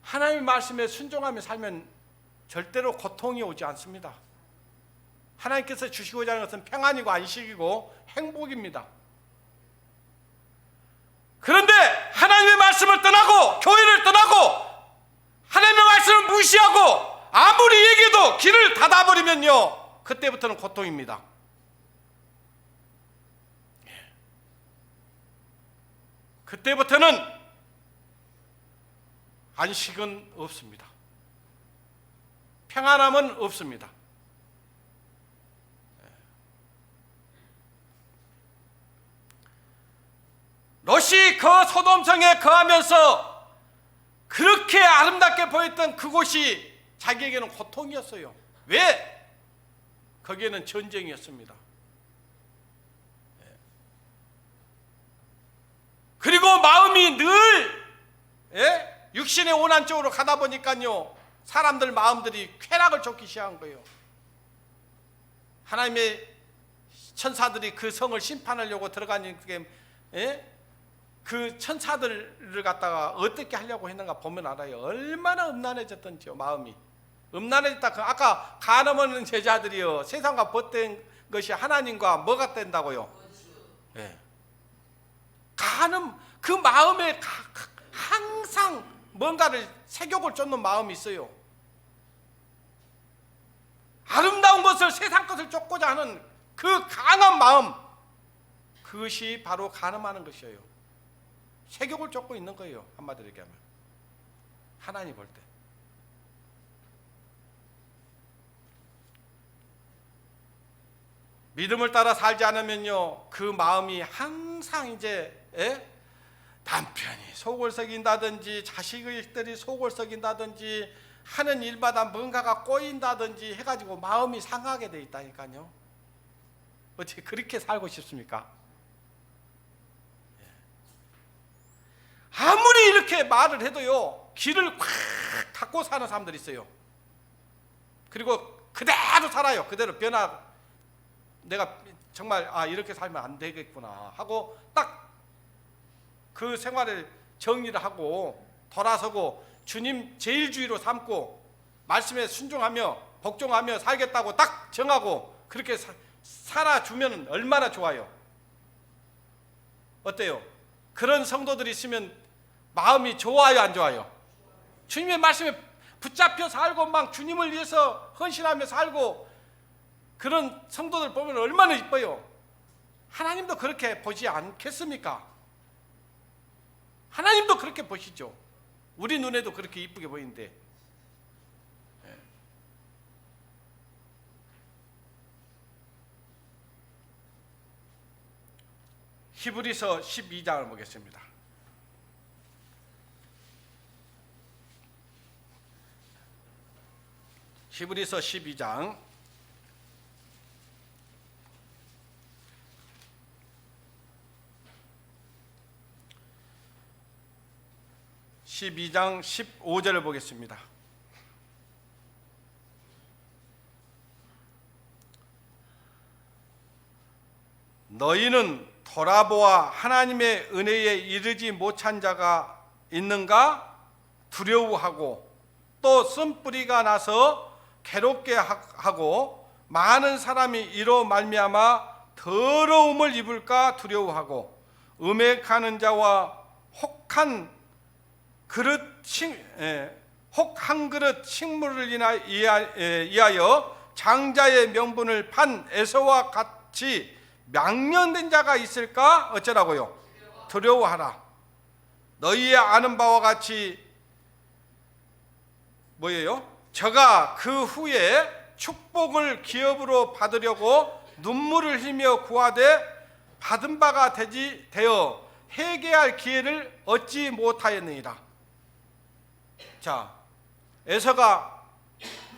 하나님의 말씀에 순종하며 살면 절대로 고통이 오지 않습니다. 하나님께서 주시고자 하는 것은 평안이고 안식이고 행복입니다. 그런데 하나님의 말씀을 떠나고 교회를 떠나고 하나님의 말씀을 무시하고 아무리 얘기해도 길을 닫아버리면요, 그때부터는 고통입니다. 그때부터는 안식은 없습니다. 평안함은 없습니다. 롯이 그 소돔성에 거하면서 그렇게 아름답게 보였던 그곳이 자기에게는 고통이었어요. 왜? 거기에는 전쟁이었습니다. 그리고 마음이 늘 육신의 원한 쪽으로 가다 보니까요, 사람들 마음들이 쾌락을 쫓기 시작한 거예요. 하나님의 천사들이 그 성을 심판하려고 들어가는 그 천사들을 갖다가 어떻게 하려고 했는가 보면 알아요. 얼마나 음란해졌던지요, 마음이. 음란해졌다. 아까 간음하는 제자들이요, 세상과 벗된 것이 하나님과 뭐가 된다고요? 간음, 그 마음에 항상 뭔가를 색욕을 쫓는 마음이 있어요. 아름다운 것을, 세상 것을 쫓고자 하는 그 강한 마음, 그것이 바로 간음하는 것이에요. 색욕을 쫓고 있는 거예요, 한마디로 얘기하면. 하나님 볼 때. 믿음을 따라 살지 않으면요, 그 마음이 항상 이제 남편이 속을 썩인다든지 자식들이 속을 썩인다든지 하는 일마다 뭔가가 꼬인다든지 해가지고 마음이 상하게 돼 있다니까요. 어떻게 그렇게 살고 싶습니까? 아무리 이렇게 말을 해도요, 길을 콱 닫고 사는 사람들이 있어요. 그리고 그대로 살아요. 그대로 내가 정말 이렇게 살면 안 되겠구나 하고 딱 그 생활을 정리를 하고 돌아서고 주님 제일주의로 삼고 말씀에 순종하며 복종하며 살겠다고 딱 정하고 그렇게 살아주면 얼마나 좋아요. 어때요? 그런 성도들이 있으면 마음이 좋아요, 안 좋아요? 주님의 말씀에 붙잡혀 살고 막 주님을 위해서 헌신하며 살고 그런 성도들 보면 얼마나 이뻐요. 하나님도 그렇게 보지 않겠습니까? 하나님도 그렇게 보시죠. 우리 눈에도 그렇게 이쁘게 보이는데. 히브리서 12장을 보겠습니다. 히브리서 12장 12장 15절을 보겠습니다. 너희는 돌아보아 하나님의 은혜에 이르지 못한 자가 있는가 두려워하고 또 쓴뿌리가 나서 괴롭게 하고 많은 사람이 이로 말미암아 더러움을 입을까 두려워하고 음행하는 자와 혹한 그릇 식물을 위하여 장자의 명분을 판 에서와 같이 망령된 자가 있을까 어쩌라고요? 두려워하라. 너희의 아는 바와 같이 뭐예요? 저가 그 후에 축복을 기업으로 받으려고 눈물을 흘리며 구하되 받은 바가 되어 회개할 기회를 얻지 못하였느니라. 자, 에서가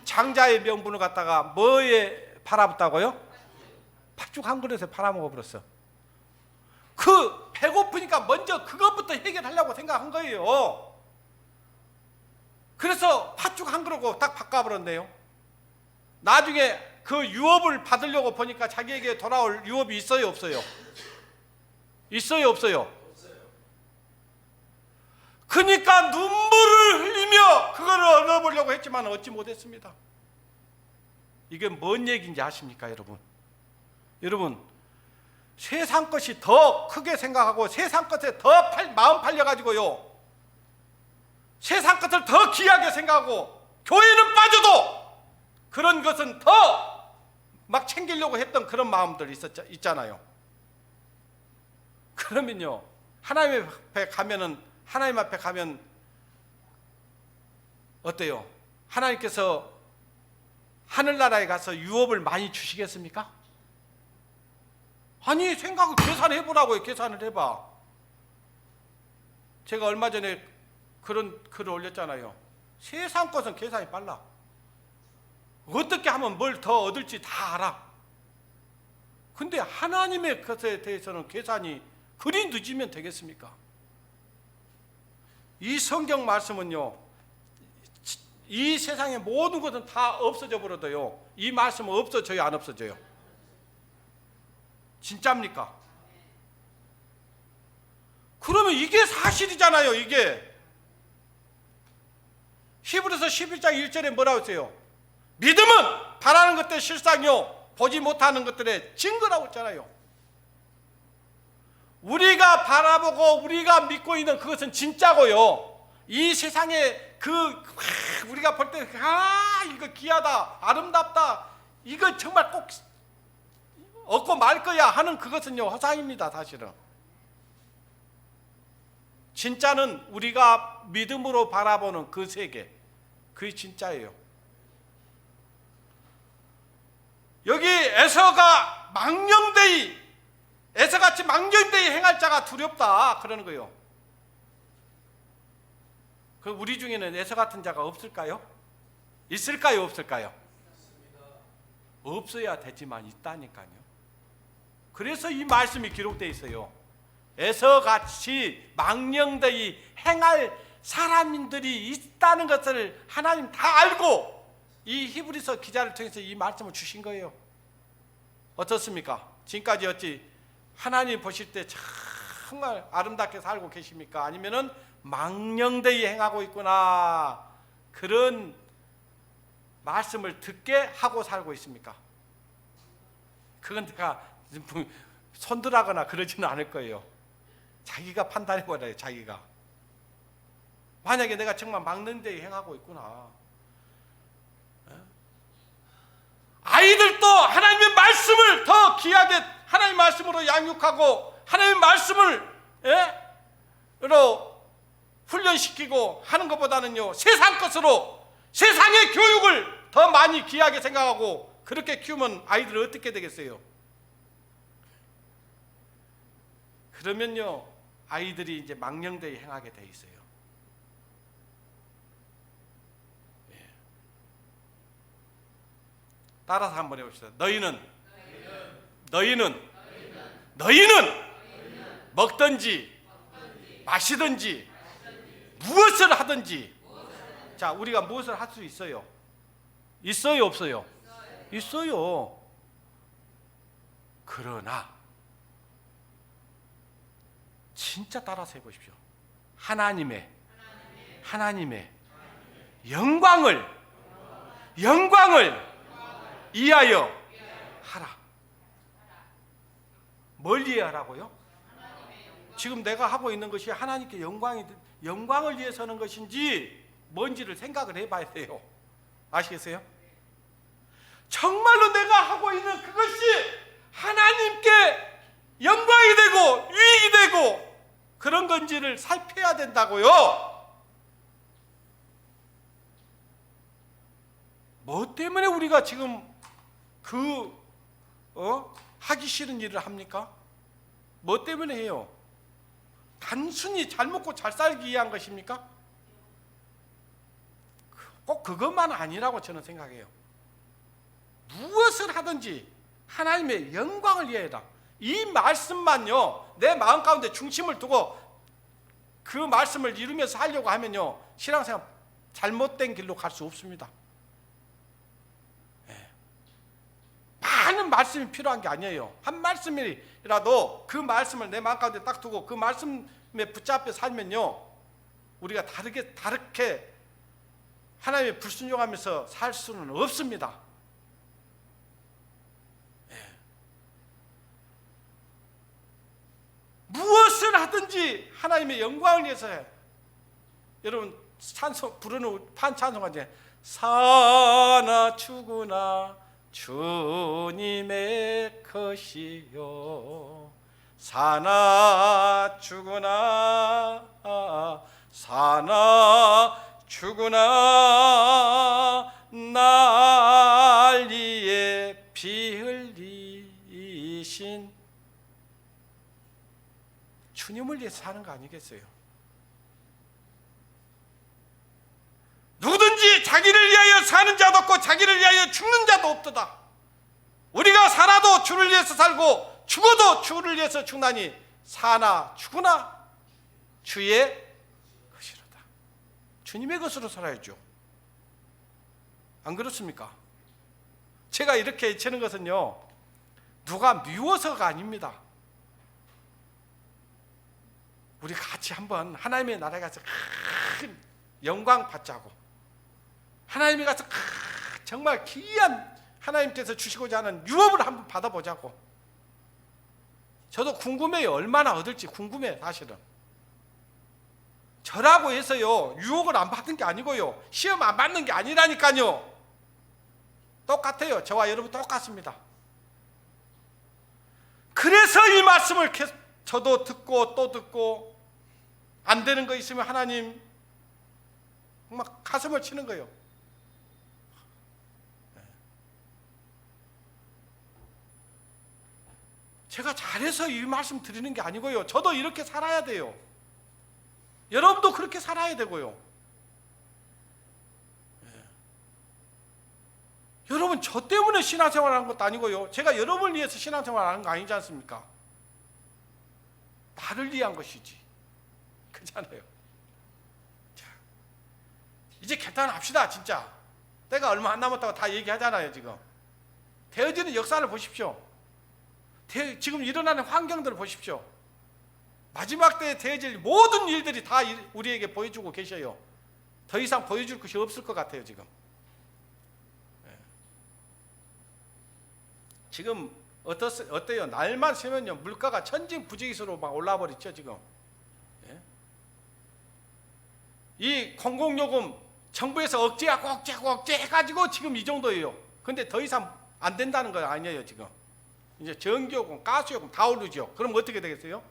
장자의 명분을 갖다가 뭐에 팔아봤다고요? 팥죽 한 그릇에 팔아먹어 버렸어. 그 배고프니까 먼저 그것부터 해결하려고 생각한 거예요. 그래서 팥죽 한 그릇고 딱 바꿔버렸네요. 나중에 그 유업을 받으려고 보니까 자기에게 돌아올 유업이 있어요 없어요? 있어요 없어요? 그러니까 눈물을 흘리며 그거를 얻어보려고 했지만 얻지 못했습니다. 이게 뭔 얘기인지 아십니까 여러분? 여러분, 세상 것이 더 크게 생각하고 세상 것에 더 마음 팔려가지고요, 세상 것을 더 귀하게 생각하고 교회는 빠져도 그런 것은 더 막 챙기려고 했던 그런 마음들 있잖아요. 그러면요, 하나님 앞에 가면 어때요? 하나님께서 하늘나라에 가서 유업을 많이 주시겠습니까? 아니, 생각을 계산을 해보라고요. 계산을 해봐. 제가 얼마 전에 그런 글을 올렸잖아요. 세상 것은 계산이 빨라. 어떻게 하면 뭘 더 얻을지 다 알아. 근데 하나님의 것에 대해서는 계산이 그리 늦으면 되겠습니까? 이 성경 말씀은요, 이 세상의 모든 것은 다 없어져 버려도요, 이 말씀은 없어져요 안 없어져요? 진짜입니까? 그러면 이게 사실이잖아요. 이게 히브리서 11장 1절에 뭐라고 했어요? 믿음은 바라는 것들의 실상이요 보지 못하는 것들의 증거라고 했잖아요. 우리가 바라보고 우리가 믿고 있는 그것은 진짜고요, 이 세상에 우리가 볼 때 이거 귀하다, 아름답다, 이거 정말 꼭 얻고 말 거야 하는 그것은요 허상입니다. 사실은 진짜는 우리가 믿음으로 바라보는 그 세계, 그게 진짜예요. 여기 에서가 에서같이 망령되이 행할 자가 두렵다 그러는 거예요. 그 우리 중에는 에서 같은 자가 없을까요? 있을까요 없을까요? 없어야 되지만 있다니까요. 그래서 이 말씀이 기록되어 있어요. 에서같이 망령되이 행할 사람들이 있다는 것을 하나님 다 알고 이 히브리서 기자를 통해서 이 말씀을 주신 거예요. 어떻습니까? 지금까지 어찌 하나님 보실 때 정말 아름답게 살고 계십니까? 아니면은 망령되이 행하고 있구나, 그런 말씀을 듣게 하고 살고 있습니까? 그건 내가 손들하거나 그러지는 않을 거예요. 자기가 판단해 보라요. 자기가 만약에 내가 정말 망령되이 행하고 있구나, 아이들도 하나님의 말씀을 더 귀하게 하나님의 말씀으로 양육하고 하나님의 말씀을 훈련시키고 하는 것보다는요, 세상 것으로 세상의 교육을 더 많이 귀하게 생각하고 그렇게 키우면 아이들은 어떻게 되겠어요? 그러면요, 아이들이 이제 망령되이 행하게 돼 있어요. 따라서 한번 해봅시다. 너희는 먹든지 마시든지 무엇을 하든지. 자, 우리가 무엇을 할 수 있어요? 있어요, 없어요? 있어요. 그러나 진짜 따라서 해보십시오. 하나님의 영광을 위하여 하라. 뭘 위하라고요? 지금 내가 하고 있는 것이 하나님께 영광을 위해서 하는 것인지 뭔지를 생각을 해봐야 돼요. 아시겠어요? 정말로 내가 하고 있는 그것이 하나님께 영광이 되고 유익이 되고 그런 건지를 살펴야 된다고요. 뭐 때문에 우리가 지금 하기 싫은 일을 합니까? 뭐 때문에 해요? 단순히 잘 먹고 잘 살기 위한 것입니까? 꼭 그것만 아니라고 저는 생각해요. 무엇을 하든지 하나님의 영광을 위하여라. 이 말씀만요, 내 마음 가운데 중심을 두고 그 말씀을 이루면서 하려고 하면요, 신앙생활 잘못된 길로 갈 수 없습니다. 많은 말씀이 필요한 게 아니에요. 한 말씀이라도 그 말씀을 내 마음 가운데 딱 두고 그 말씀에 붙잡혀 살면요, 우리가 다르게 하나님의 불순종하면서 살 수는 없습니다. 무엇을 하든지 하나님의 영광을 위해서 해. 여러분 찬송 부르는 판찬송가 중에 사나 죽으나 주님의 것이요, 사나 죽으나 날 위해 피 흘리신 주님을 위해서 사는 거 아니겠어요? 누구든지 자기를 위하여 사는 자도 없고 자기를 위하여 죽는 자도 없도다. 우리가 살아도 주를 위해서 살고 죽어도 주를 위해서 죽나니 사나 죽으나 주의 것이로다. 주님의 것으로 살아야죠. 안 그렇습니까? 제가 이렇게 외치는 것은요, 누가 미워서가 아닙니다. 우리 같이 한번 하나님의 나라에 가서 큰 영광 받자고, 하나님이 가서 정말 귀한 하나님께서 주시고자 하는 유업을 한번 받아보자고. 저도 궁금해요. 얼마나 얻을지 궁금해. 사실은 저라고 해서요 유혹을 안 받는 게 아니고요, 시험 안 받는 게 아니라니까요. 똑같아요. 저와 여러분 똑같습니다. 그래서 이 말씀을 계속 저도 듣고 또 듣고, 안 되는 거 있으면 하나님 막 가슴을 치는 거예요. 제가 잘해서 이 말씀 드리는 게 아니고요, 저도 이렇게 살아야 돼요. 여러분도 그렇게 살아야 되고요. 여러분 저 때문에 신앙생활 하는 것도 아니고요, 제가 여러분을 위해서 신앙생활 하는 거 아니지 않습니까? 나를 위한 것이지. 그렇잖아요. 자, 이제 개탄합시다. 진짜 때가 얼마 안 남았다고 다 얘기하잖아요. 지금 되어지는 역사를 보십시오. 지금 일어나는 환경들을 보십시오. 마지막 때에 되어질 모든 일들이 다 우리에게 보여주고 계셔요. 더 이상 보여줄 것이 없을 것 같아요. 지금 어때요? 날만 새면요 물가가 천진부지기수로 막 올라와 버리죠. 지금 이 공공요금 정부에서 억제하고 해가지고 지금 이 정도예요. 근데 더 이상 안 된다는 거 아니에요. 지금 이제 전기요금, 가스요금 다 오르죠. 그럼 어떻게 되겠어요?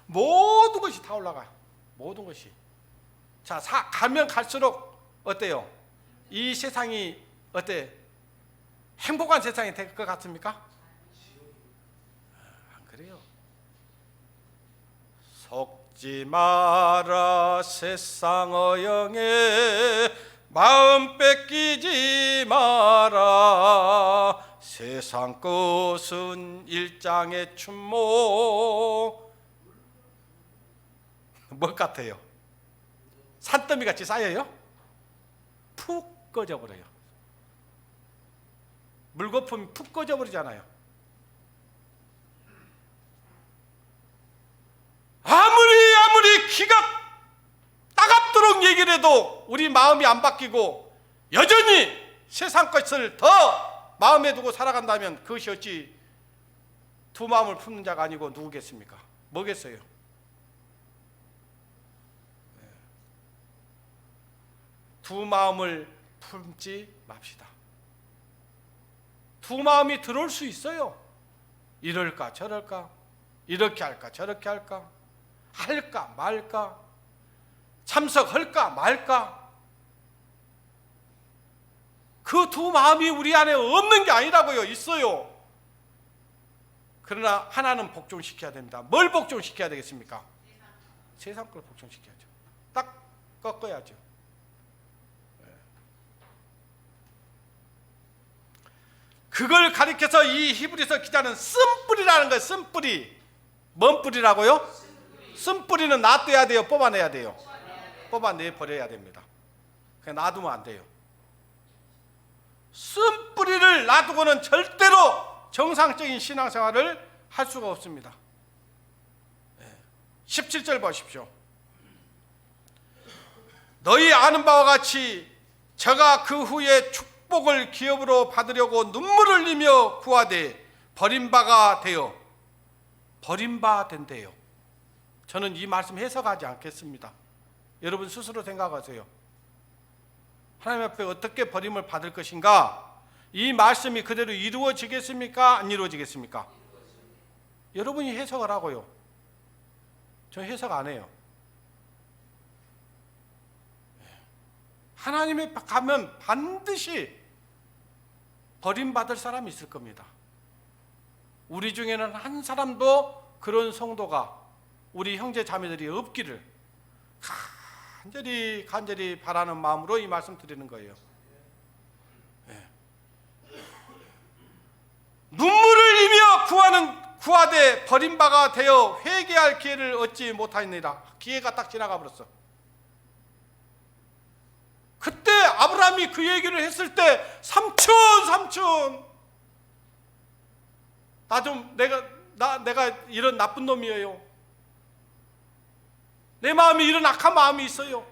모든 것이 다 올라가요. 모든 것이. 자, 가면 갈수록 어때요? 이 세상이 어때? 행복한 세상이 될 것 같습니까? 안 그래요. 속지 마라 세상 어영에 마음 뺏기지 마라. 세상 것은 일장의 춘모. 뭐 같아요? 산더미 같이 쌓여요? 푹 꺼져버려요. 물거품이 푹 꺼져버리잖아요. 아무리 기가 따갑도록 얘기를 해도 우리 마음이 안 바뀌고 여전히 세상 것을 더 마음에 두고 살아간다면 그것이 어찌 두 마음을 품는 자가 아니고 누구겠습니까? 뭐겠어요? 두 마음을 품지 맙시다. 두 마음이 들어올 수 있어요. 이럴까 저럴까, 이렇게 할까 저렇게 할까, 할까 말까, 참석할까 말까. 그 두 마음이 우리 안에 없는 게 아니라고요. 있어요. 그러나 하나는 복종시켜야 됩니다. 뭘 복종시켜야 되겠습니까? 세상 걸 복종시켜야죠. 딱 꺾어야죠. 그걸 가리켜서 이 히브리서 기자는 쓴뿌리라는 거예요. 쓴뿌리. 뭔 뿌리라고요? 쓴뿌리는 놔둬야 돼요? 뽑아내야 돼요? 뽑아내버려야 됩니다. 그냥 놔두면 안 돼요. 쓴뿌리를 놔두고는 절대로 정상적인 신앙생활을 할 수가 없습니다. 17절 보십시오. 너희 아는 바와 같이 저가 그 후에 축복을 기업으로 받으려고 눈물을 흘리며 구하되 버림바가 되어 버림바 된대요. 저는 이 말씀 해석하지 않겠습니다. 여러분 스스로 생각하세요. 하나님 앞에 어떻게 버림을 받을 것인가? 이 말씀이 그대로 이루어지겠습니까? 안 이루어지겠습니까? 여러분이 해석을 하고요. 저 해석 안 해요. 하나님에 가면 반드시 버림받을 사람이 있을 겁니다. 우리 중에는 한 사람도 그런 성도가 우리 형제 자매들이 없기를 간절히 바라는 마음으로 이 말씀 드리는 거예요. 눈물을 흘리며 구하되 버림바가 되어 회개할 기회를 얻지 못하니라. 기회가 딱 지나가 버렸어. 그때 아브라함이 그 얘기를 했을 때 삼촌 내가 이런 나쁜 놈이에요. 내 마음에 이런 악한 마음이 있어요.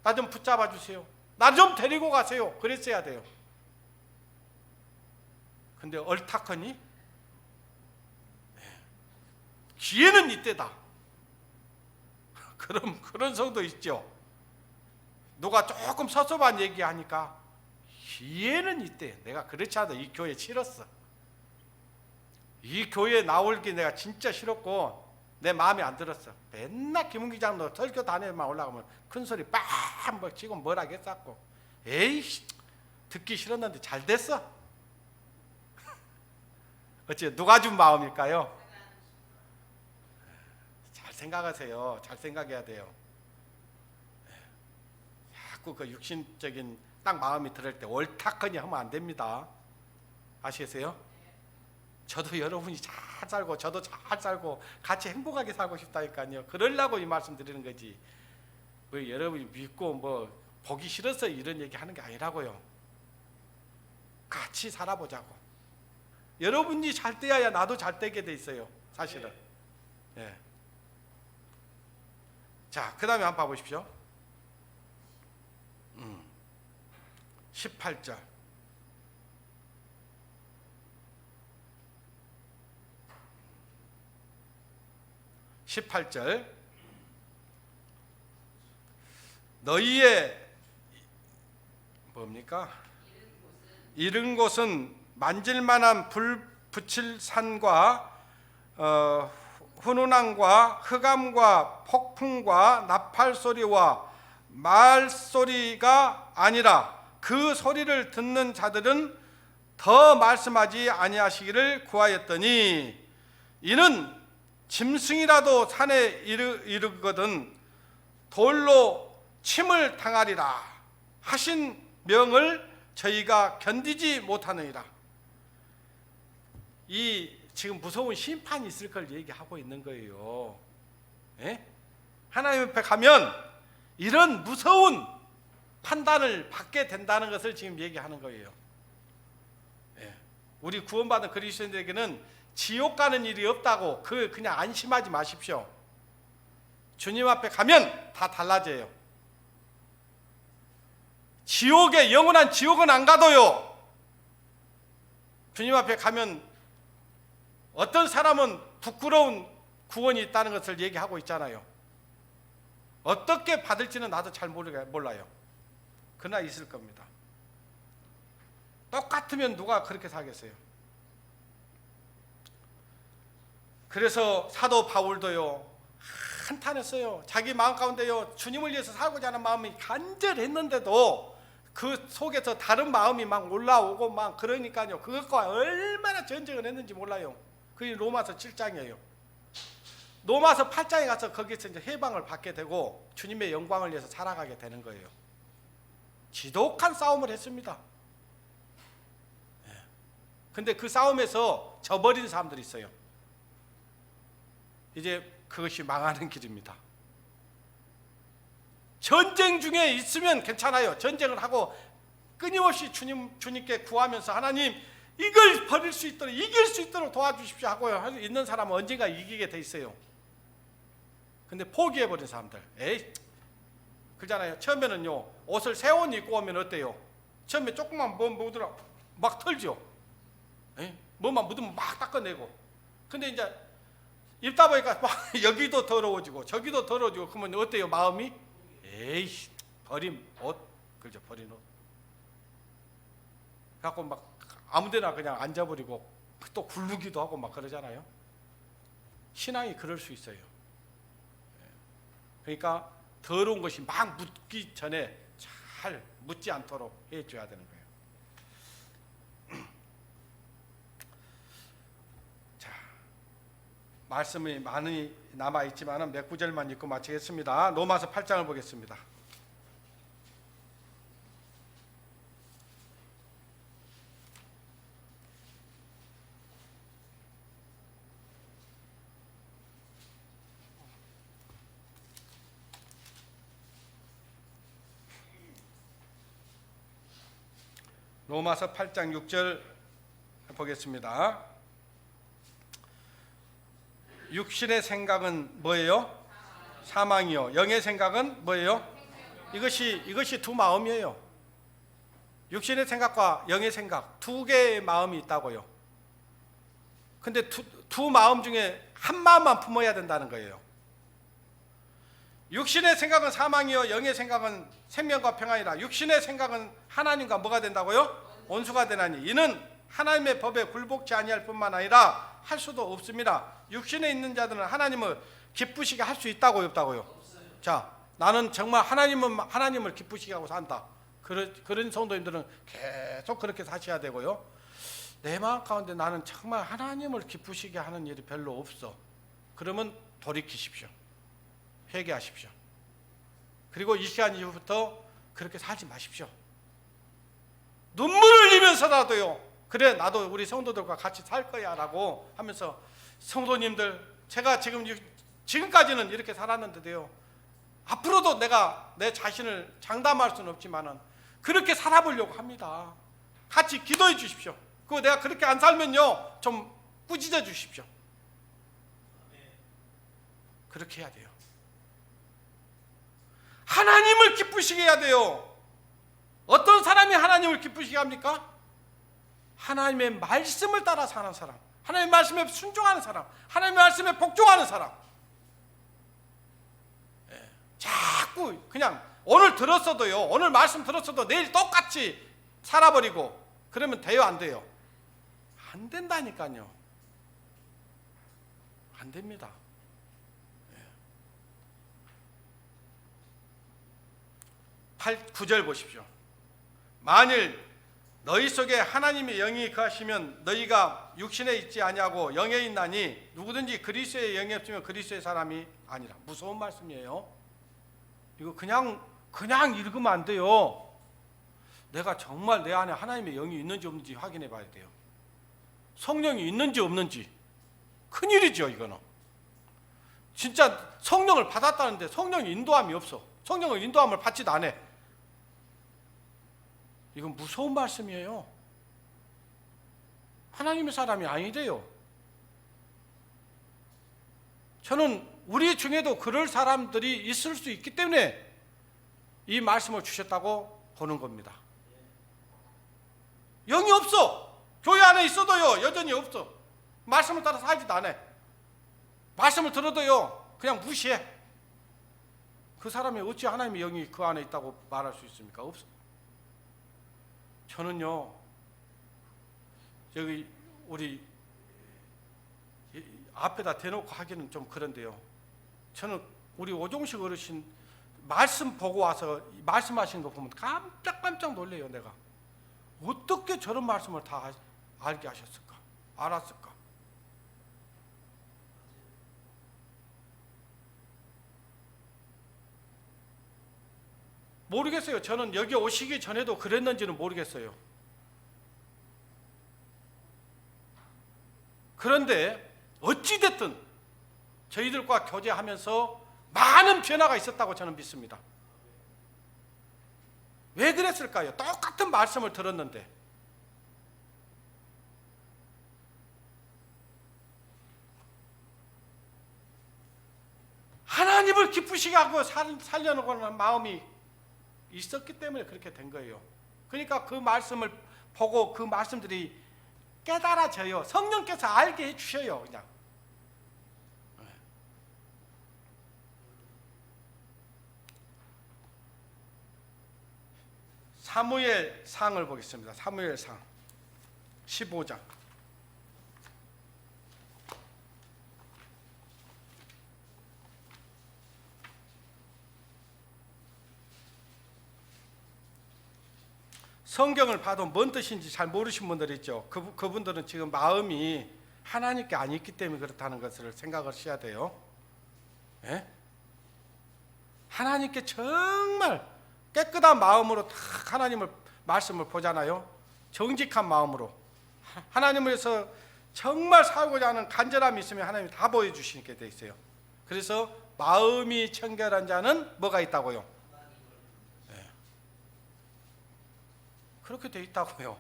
나 좀 붙잡아 주세요. 나 좀 데리고 가세요. 그랬어야 돼요. 근데 얼타커니 기회는 이때다. 그런 성도 있죠. 누가 조금 섭섭한 얘기하니까 기회는 이때. 내가 그렇지 않아도 이 교회 싫었어. 이 교회에 나올기 내가 진짜 싫었고 내 마음에 안 들었어. 맨날 김은기 장로 설교 단에만 올라가면 큰 소리 빵 치고 뭐라 했었고 에이 듣기 싫었는데 잘 됐어. 어째 누가 준 마음일까요? 잘 생각하세요. 잘 생각해야 돼요. 자꾸 그 육신적인 딱 마음이 들을 때 옳다커니 하면 안 됩니다. 아시겠어요? 저도 여러분이 잘 살고 저도 잘 살고 같이 행복하게 살고 싶다니까요. 그러려고 이 말씀 드리는 거지. 왜 여러분이 믿고 뭐 보기 싫어서 이런 얘기 하는 게 아니라고요. 같이 살아보자고. 여러분이 잘 돼야 나도 잘 되게 돼 있어요. 사실은. 예. 자, 그 다음에 한번 봐보십시오. 18절. 너희의 뭡니까? 이른 곳은 만질만한 불 붙일 산과 훈훈함과 흑암과 폭풍과 나팔 소리와 말 소리가 아니라 그 소리를 듣는 자들은 더 말씀하지 아니하시기를 구하였더니 이는 짐승이라도 산에 이르거든 돌로 침을 당하리라 하신 명을 저희가 견디지 못하느니라. 이 지금 무서운 심판이 있을 걸 얘기하고 있는 거예요. 예? 하나님 앞에 가면 이런 무서운 판단을 받게 된다는 것을 지금 얘기하는 거예요. 예. 우리 구원받은 그리스도인들에게는 지옥 가는 일이 없다고 그냥 안심하지 마십시오. 주님 앞에 가면 다 달라져요. 지옥에, 영원한 지옥은 안 가도요, 주님 앞에 가면 어떤 사람은 부끄러운 구원이 있다는 것을 얘기하고 있잖아요. 어떻게 받을지는 나도 잘 몰라요. 그러나 있을 겁니다. 똑같으면 누가 그렇게 사겠어요? 그래서 사도 바울도요, 한탄했어요. 자기 마음 가운데요, 주님을 위해서 살고자 하는 마음이 간절했는데도 그 속에서 다른 마음이 막 올라오고 막 그러니까요, 그것과 얼마나 전쟁을 했는지 몰라요. 그게 로마서 7장이에요. 로마서 8장에 가서 거기서 이제 해방을 받게 되고 주님의 영광을 위해서 살아가게 되는 거예요. 지독한 싸움을 했습니다. 근데 그 싸움에서 져버린 사람들이 있어요. 이제 그것이 망하는 길입니다. 전쟁 중에 있으면 괜찮아요. 전쟁을 하고 끊임없이 주님께 구하면서 하나님 이걸 버릴 수 있도록, 이길 수 있도록 도와주십시오 하고 있는 사람은 언젠가 이기게 돼 있어요. 근데 포기해버린 사람들, 에이, 그러잖아요. 처음에는요, 옷을 새 옷 입고 오면 어때요? 처음에 조금만 묻으라 막 털죠. 에이? 뭐만 묻으면 막 닦아내고. 근데 이제 입다 보니까 막 여기도 더러워지고 저기도 더러워지고 그러면 어때요? 마음이? 에이, 버린 옷, 그죠? 버린 옷. 갖고 막 아무데나 그냥 앉아버리고 또 굴르기도 하고 막 그러잖아요. 신앙이 그럴 수 있어요. 그러니까 더러운 것이 막 묻기 전에 잘 묻지 않도록 해줘야 되는 거예요. 자, 말씀이 많이 남아있지만 몇 구절만 읽고 마치겠습니다. 로마서 8장을 보겠습니다. 로마서 8장 6절 보겠습니다. 육신의 생각은 뭐예요? 사망이요. 영의 생각은 뭐예요? 이것이 두 마음이에요. 육신의 생각과 영의 생각, 두 개의 마음이 있다고요. 근데 두 마음 중에 한 마음만 품어야 된다는 거예요. 육신의 생각은 사망이요, 영의 생각은 생명과 평안이라. 육신의 생각은 하나님과 뭐가 된다고요? 원수가 되나니 이는 하나님의 법에 굴복치 아니할 뿐만 아니라 할 수도 없습니다. 육신에 있는 자들은 하나님을 기쁘시게 할 수 있다고요, 없다고요? 없어요. 자, 나는 정말 하나님을 기쁘시게 하고 산다. 그런 성도님들은 계속 그렇게 사셔야 되고요. 내 마음 가운데 나는 정말 하나님을 기쁘시게 하는 일이 별로 없어. 그러면 돌이키십시오. 회개하십시오. 그리고 이 시간 이후부터 그렇게 살지 마십시오. 눈물을 흘리면서라도요, 그래 나도 우리 성도들과 같이 살 거야 라고 하면서, 성도님들, 제가 지금까지는 이렇게 살았는데도요, 앞으로도 내가 내 자신을 장담할 수는 없지만은 그렇게 살아보려고 합니다. 같이 기도해 주십시오. 그리고 내가 그렇게 안 살면요, 좀 꾸짖어 주십시오. 그렇게 해야 돼요. 하나님을 기쁘시게 해야 돼요. 어떤 사람이 하나님을 기쁘시게 합니까? 하나님의 말씀을 따라 사는 사람, 하나님의 말씀에 순종하는 사람, 하나님의 말씀에 복종하는 사람. 자꾸 그냥 오늘 들었어도요, 오늘 말씀 들었어도 내일 똑같이 살아버리고 그러면 돼요, 안 돼요? 안 된다니까요. 안 됩니다. 9절 보십시오. 만일 너희 속에 하나님의 영이 거하시면 너희가 육신에 있지 아니하고 영에 있나니 누구든지 그리스도의 영이 없으면 그리스도의 사람이 아니라. 무서운 말씀이에요. 이거 그냥 읽으면 안 돼요. 내가 정말 내 안에 하나님의 영이 있는지 없는지 확인해 봐야 돼요. 성령이 있는지 없는지. 큰일이죠, 이거는. 진짜 성령을 받았다는데 성령이 인도함이 없어. 성령의 인도함을 받지도 않아. 이건 무서운 말씀이에요. 하나님의 사람이 아니래요. 저는 우리 중에도 그럴 사람들이 있을 수 있기 때문에 이 말씀을 주셨다고 보는 겁니다. 영이 없어. 교회 안에 있어도요, 여전히 없어. 말씀을 따라 살지도 않아. 말씀을 들어도요, 그냥 무시해. 그 사람이 어찌 하나님의 영이 그 안에 있다고 말할 수 있습니까? 없어. 저는요, 여기 우리 앞에다 대놓고 하기는 좀 그런데요, 저는 우리 오종식 어르신 말씀 보고 와서 말씀하시는 거 보면 깜짝깜짝 놀래요. 내가 어떻게 저런 말씀을 다 알게 하셨을까? 알았을까? 모르겠어요. 저는 여기 오시기 전에도 그랬는지는 모르겠어요. 그런데 어찌됐든 저희들과 교제하면서 많은 변화가 있었다고 저는 믿습니다. 왜 그랬을까요? 똑같은 말씀을 들었는데. 하나님을 기쁘시게 하고 살려는 하는 마음이 있었기 때문에 그렇게 된 거예요. 그러니까 그 말씀을 보고 그 말씀들이 깨달아져요. 성령께서 알게 해주셔요. 그냥. 사무엘상을 보겠습니다. 사무엘상 15장. 성경을 봐도 뭔 뜻인지 잘 모르신 분들 있죠. 그분들은 지금 마음이 하나님께 안 있기 때문에 그렇다는 것을 생각하셔야 돼요. 예? 하나님께 정말 깨끗한 마음으로 딱 하나님을 말씀을 보잖아요. 정직한 마음으로 하나님을 위해서 정말 살고자 하는 간절함이 있으면 하나님이 다 보여주시게 돼 있어요. 그래서 마음이 청결한 자는 뭐가 있다고요? 네. 그렇게 돼 있다고요.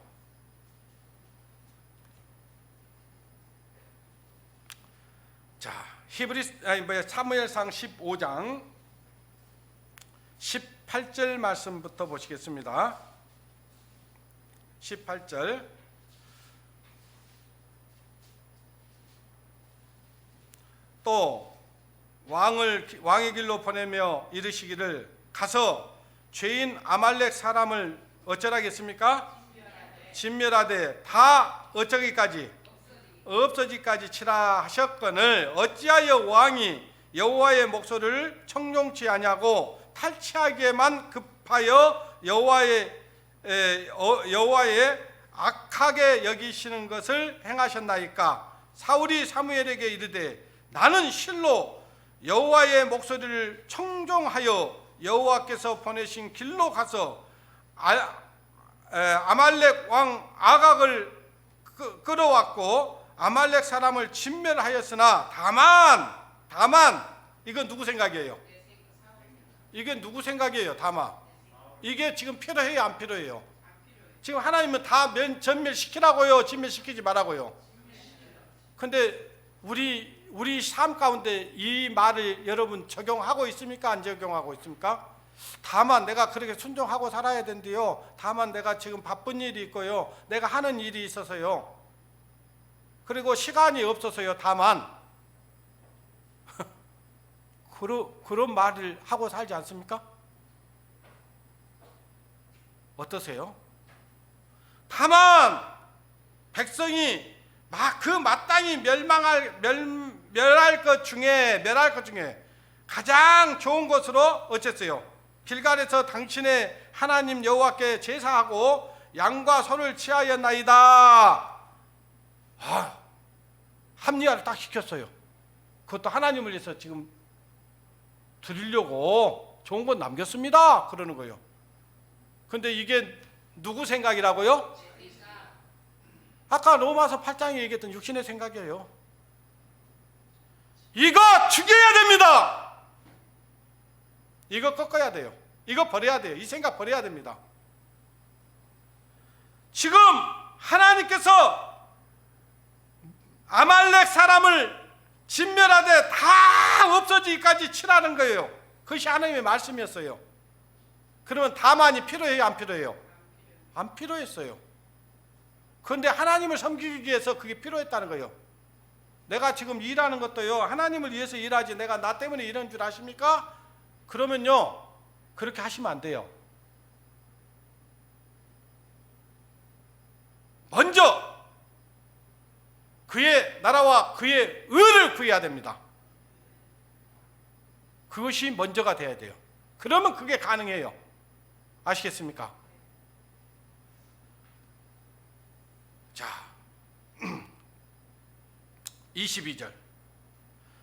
자, 사무엘상 15장 18절 말씀부터 보시겠습니다. 18절. 또 왕의 길로 보내며 이르시기를 가서 죄인 아말렉 사람을 어쩌라겠습니까? 진멸하되 다 어쩌기까지? 없어지기까지 치라 하셨거늘 어찌하여 왕이 여호와의 목소리를 청종치 아니하고 탈취하기에만 급하여 여호와의 악하게 여기시는 것을 행하셨나이까? 사울이 사무엘에게 이르되 나는 실로 여호와의 목소리를 청종하여 여호와께서 보내신 길로 가서 아말렉 왕 아각을 끌어왔고 아말렉 사람을 진멸하였으나 다만 이건 누구 생각이에요? 이게 누구 생각이에요? 다만 이게 지금 필요해요? 안 필요해요? 지금 하나님은 다 전멸시키라고요? 진멸시키지 말라고요? 근데 우리 삶 가운데 이 말을 여러분 적용하고 있습니까? 안 적용하고 있습니까? 다만 내가 그렇게 순종하고 살아야 된대요. 다만 내가 지금 바쁜 일이 있고요. 내가 하는 일이 있어서요. 그리고 시간이 없어서요. 다만 그런 말을 하고 살지 않습니까? 어떠세요? 다만 백성이 마땅히 멸할 것 중에 가장 좋은 것으로 어쨌어요? 길갈에서 당신의 하나님 여호와께 제사하고 양과 소를 취하였나이다. 합리화를 딱 시켰어요. 그것도 하나님을 위해서 지금 드리려고 좋은 건 남겼습니다. 그러는 거예요. 근데 이게 누구 생각이라고요? 아까 로마서 8장에 얘기했던 육신의 생각이에요. 이거 죽여야 됩니다. 이거 꺾어야 돼요. 이거 버려야 돼요. 이 생각 버려야 됩니다. 지금 하나님께서 아말렉 사람을 진멸하되 다 없어지기까지 치라는 거예요. 그것이 하나님의 말씀이었어요. 그러면 다만이 필요해요, 안 필요해요? 안 필요했어요. 그런데 하나님을 섬기기 위해서 그게 필요했다는 거예요. 내가 지금 일하는 것도요, 하나님을 위해서 일하지 내가 나 때문에 이런 줄 아십니까? 그러면요, 그렇게 하시면 안 돼요. 먼저 그의 나라와 그의 의를 구해야 됩니다. 그것이 먼저가 돼야 돼요. 그러면 그게 가능해요. 아시겠습니까? 자, 22절.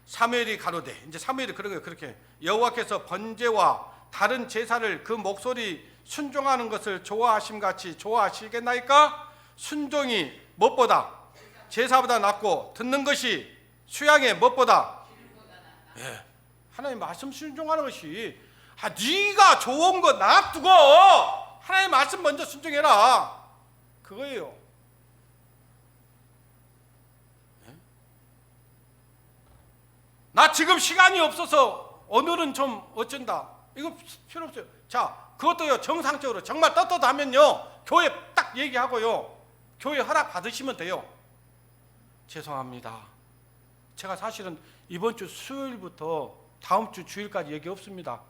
사무엘이 가로되, 이제 사무엘이 그런 거예요. 그렇게 여호와께서 번제와 다른 제사를 그 목소리 순종하는 것을 좋아하심 같이 좋아하시겠나이까? 순종이 무엇보다? 제사보다 낫고 듣는 것이 수양의 무엇보다? 예, 하나님 말씀 순종하는 것이, 네가 좋은 거 놔두고 하나님 말씀 먼저 순종해라, 그거예요. 예? 나 지금 시간이 없어서 오늘은 좀 어쩐다, 이거 필요 없어요. 자, 그것도요, 정상적으로 정말 떳떳하면요, 교회 딱 얘기하고요, 교회 허락 받으시면 돼요. 죄송합니다, 제가 사실은 이번 주 수요일부터 다음 주 주일까지 얘기 없습니다.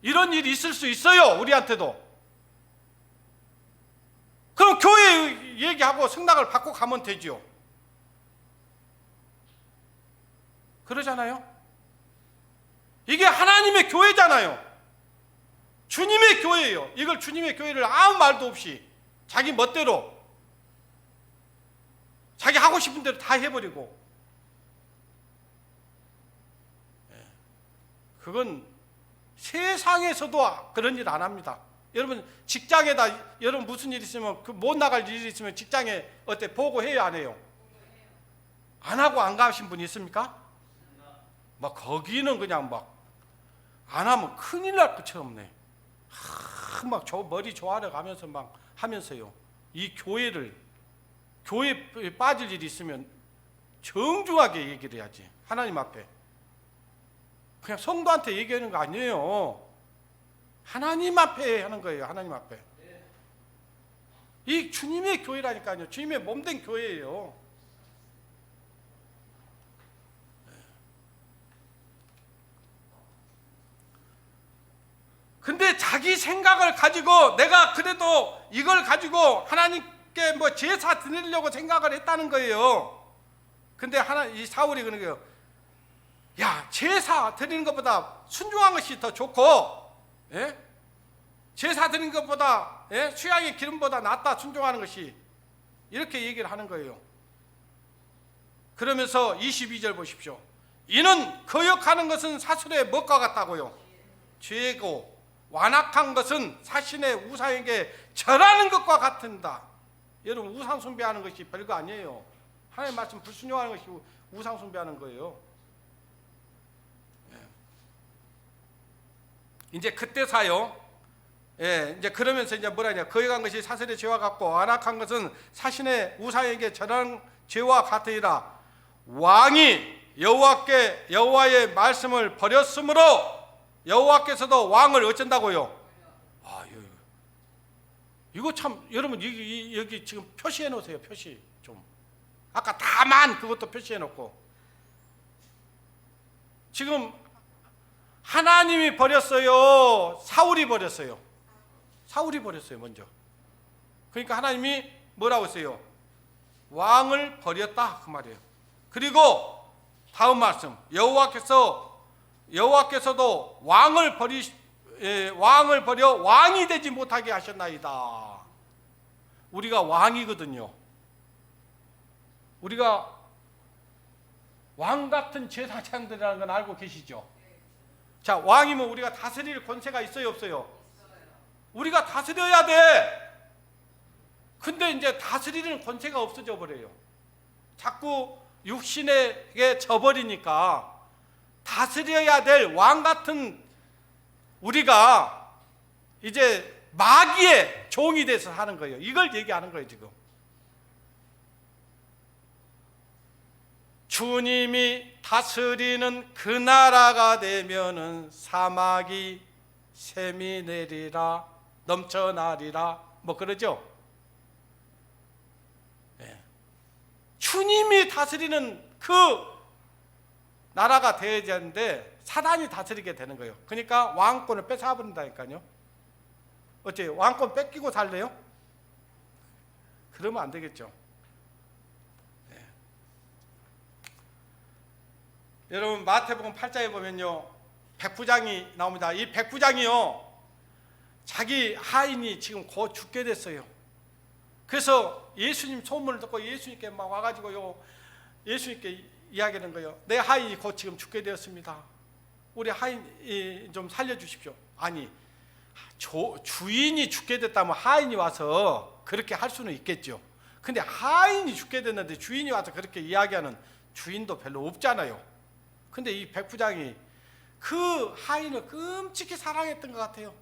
이런 일이 있을 수 있어요, 우리한테도. 그럼 교회 얘기하고 승낙을 받고 가면 되죠. 그러잖아요. 이게 하나님의 교회잖아요. 주님의 교회예요. 이걸 주님의 교회를 아무 말도 없이 자기 멋대로 자기 하고 싶은 대로 다 해버리고, 그건 세상에서도 그런 일 안 합니다. 여러분 직장에다 여러분 무슨 일 있으면, 그 못 나갈 일이 있으면 직장에 어때 보고해요, 안 해요? 안 하고 안 가신 분이 있습니까? 막 거기는 그냥 막 안 하면 큰일 날 것처럼네. 막 머리 조아려 가면서 막 하면서요, 이 교회에 빠질 일이 있으면 정중하게 얘기를 해야지, 하나님 앞에. 그냥 성도한테 얘기하는 거 아니에요. 하나님 앞에 하는 거예요, 하나님 앞에. 이 주님의 교회라니까요. 주님의 몸된 교회예요. 근데 자기 생각을 가지고 내가 그래도 이걸 가지고 하나님께 뭐 제사 드리려고 생각을 했다는 거예요. 근데 이 사울이 그런 거예요. 야, 제사 드리는 것보다 순종한 것이 더 좋고, 예? 제사 드리는 것보다, 예? 수양의 기름보다 낫다, 순종하는 것이. 이렇게 얘기를 하는 거예요. 그러면서 22절 보십시오. 이는 거역하는 것은 사슬의 먹과 같다고요. 죄고 완악한 것은 사신의 우상에게 절하는 것과 같은다. 여러분, 우상 숭배하는 것이 별거 아니에요. 하나님 말씀 불순종하는 것이 우상 숭배하는 거예요. 이제 그때사요. 예, 이제 그러면서 이제 뭐라냐? 거역한 것이 사슬의 죄와 같고 완악한 것은 사신의 우상에게 절하는 죄와 같으리라. 왕이 여호와의 말씀을 버렸으므로 여호와께서도 왕을 어쩐다고요? 이거 참, 여러분 여기 지금 표시해 놓으세요. 표시 좀. 아까 다만 그것도 표시해 놓고. 지금 하나님이 버렸어요, 사울이 버렸어요? 사울이 버렸어요, 먼저. 그러니까 하나님이 뭐라고 했어요? 왕을 버렸다, 그 말이에요. 그리고 다음 말씀, 여호와께서도 왕을 버려 왕이 되지 못하게 하셨나이다. 우리가 왕이거든요. 우리가 왕 같은 제사장들이라는 건 알고 계시죠? 자, 왕이면 우리가 다스릴 권세가 있어요, 없어요? 우리가 다스려야 돼. 근데 이제 다스리는 권세가 없어져 버려요. 자꾸 육신에게 져버리니까 다스려야 될 왕 같은 우리가 이제 마귀의 종이 돼서 하는 거예요. 이걸 얘기하는 거예요, 지금. 주님이 다스리는 그 나라가 되면은 사막이 샘이 내리라, 넘쳐나리라, 뭐 그러죠. 네. 주님이 다스리는 그 나라가 되어야 되는데 사단이 다스리게 되는 거예요. 그러니까 왕권을 뺏어버린다니까요. 어째 왕권 뺏기고 살래요? 그러면 안 되겠죠. 네. 여러분 마태복음 8장에 보면요, 백부장이 나옵니다. 이 백부장이요, 자기 하인이 지금 곧 죽게 됐어요. 그래서 예수님 소문을 듣고 예수님께 막 와가지고요, 예수님께 이야기하는 거예요. 내 하인이 곧 지금 죽게 되었습니다. 우리 하인 좀 살려주십시오. 아니, 주인이 죽게 됐다면 하인이 와서 그렇게 할 수는 있겠죠. 근데 하인이 죽게 됐는데 주인이 와서 그렇게 이야기하는 주인도 별로 없잖아요. 근데 이 백부장이 그 하인을 끔찍히 사랑했던 것 같아요.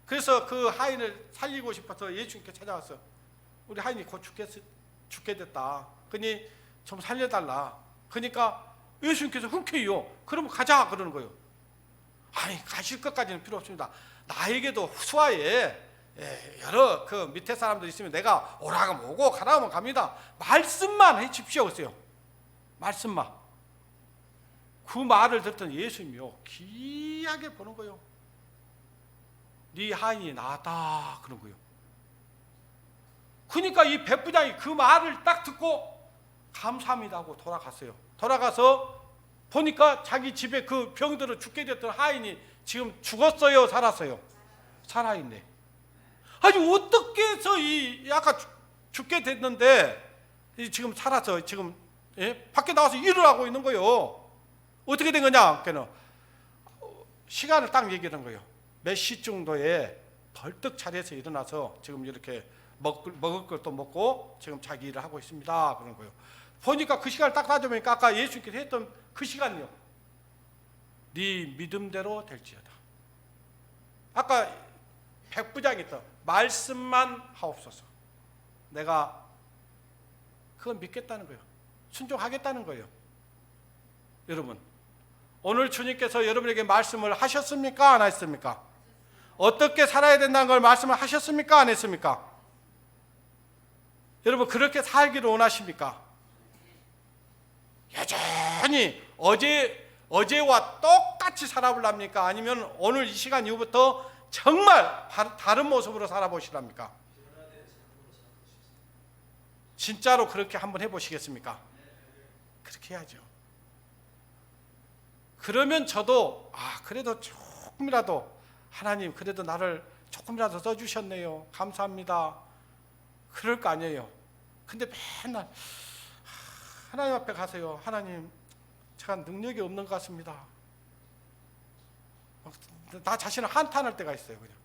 그래서 그 하인을 살리고 싶어서 예수님께 찾아왔어요. 우리 하인이 곧 죽게 됐다. 그러니 좀 살려달라. 그러니까 예수님께서 흔쾌히요, 그러면 가자 그러는 거예요. 아니, 가실 것까지는 필요 없습니다. 나에게도 수하에 여러 그 밑에 사람들 있으면 내가 오라고 오고 가라면 갑니다. 말씀만 해주십시오. 그랬어요. 말씀만. 그 말을 듣던 예수님이요, 귀하게 보는 거예요. 네 하인이 나았다 그런 거예요. 그러니까 이 백부장이 그 말을 딱 듣고 감사합니다 하고 돌아갔어요. 돌아가서 보니까 자기 집에 그 병들어 죽게 됐던 하인이 지금 죽었어요, 살았어요? 살아있네. 아니, 어떻게 해서 이 아까 죽게 됐는데 지금 살아서 지금 밖에 나와서 일을 하고 있는 거예요. 어떻게 된 거냐? 걔는 시간을 딱 얘기하는 거예요. 몇 시 정도에 벌떡 차려서 일어나서 지금 이렇게 먹을 것도 먹고 지금 자기 일을 하고 있습니다. 그런 거예요. 보니까 그 시간을 딱 따져보니까 아까 예수님께서 했던 그 시간이요, 네 믿음대로 될지어다. 아까 백부장이 했던 말씀만 하옵소서. 내가 그건 믿겠다는 거예요. 순종하겠다는 거예요. 여러분, 오늘 주님께서 여러분에게 말씀을 하셨습니까? 안 하셨습니까? 어떻게 살아야 된다는 걸 말씀을 하셨습니까? 안 했습니까? 여러분, 그렇게 살기를 원하십니까? 여전히 어제와 똑같이 살아보랍니까? 아니면 오늘 이 시간 이후부터 정말 다른 모습으로 살아보시랍니까? 진짜로 그렇게 한번 해보시겠습니까? 그렇게 해야죠. 그러면 저도 그래도 조금이라도 하나님 그래도 나를 조금이라도 써주셨네요. 감사합니다. 그럴 거 아니에요. 근데 맨날 하나님 앞에 가세요. 하나님, 제가 능력이 없는 것 같습니다. 나 자신을 한탄할 때가 있어요. 그냥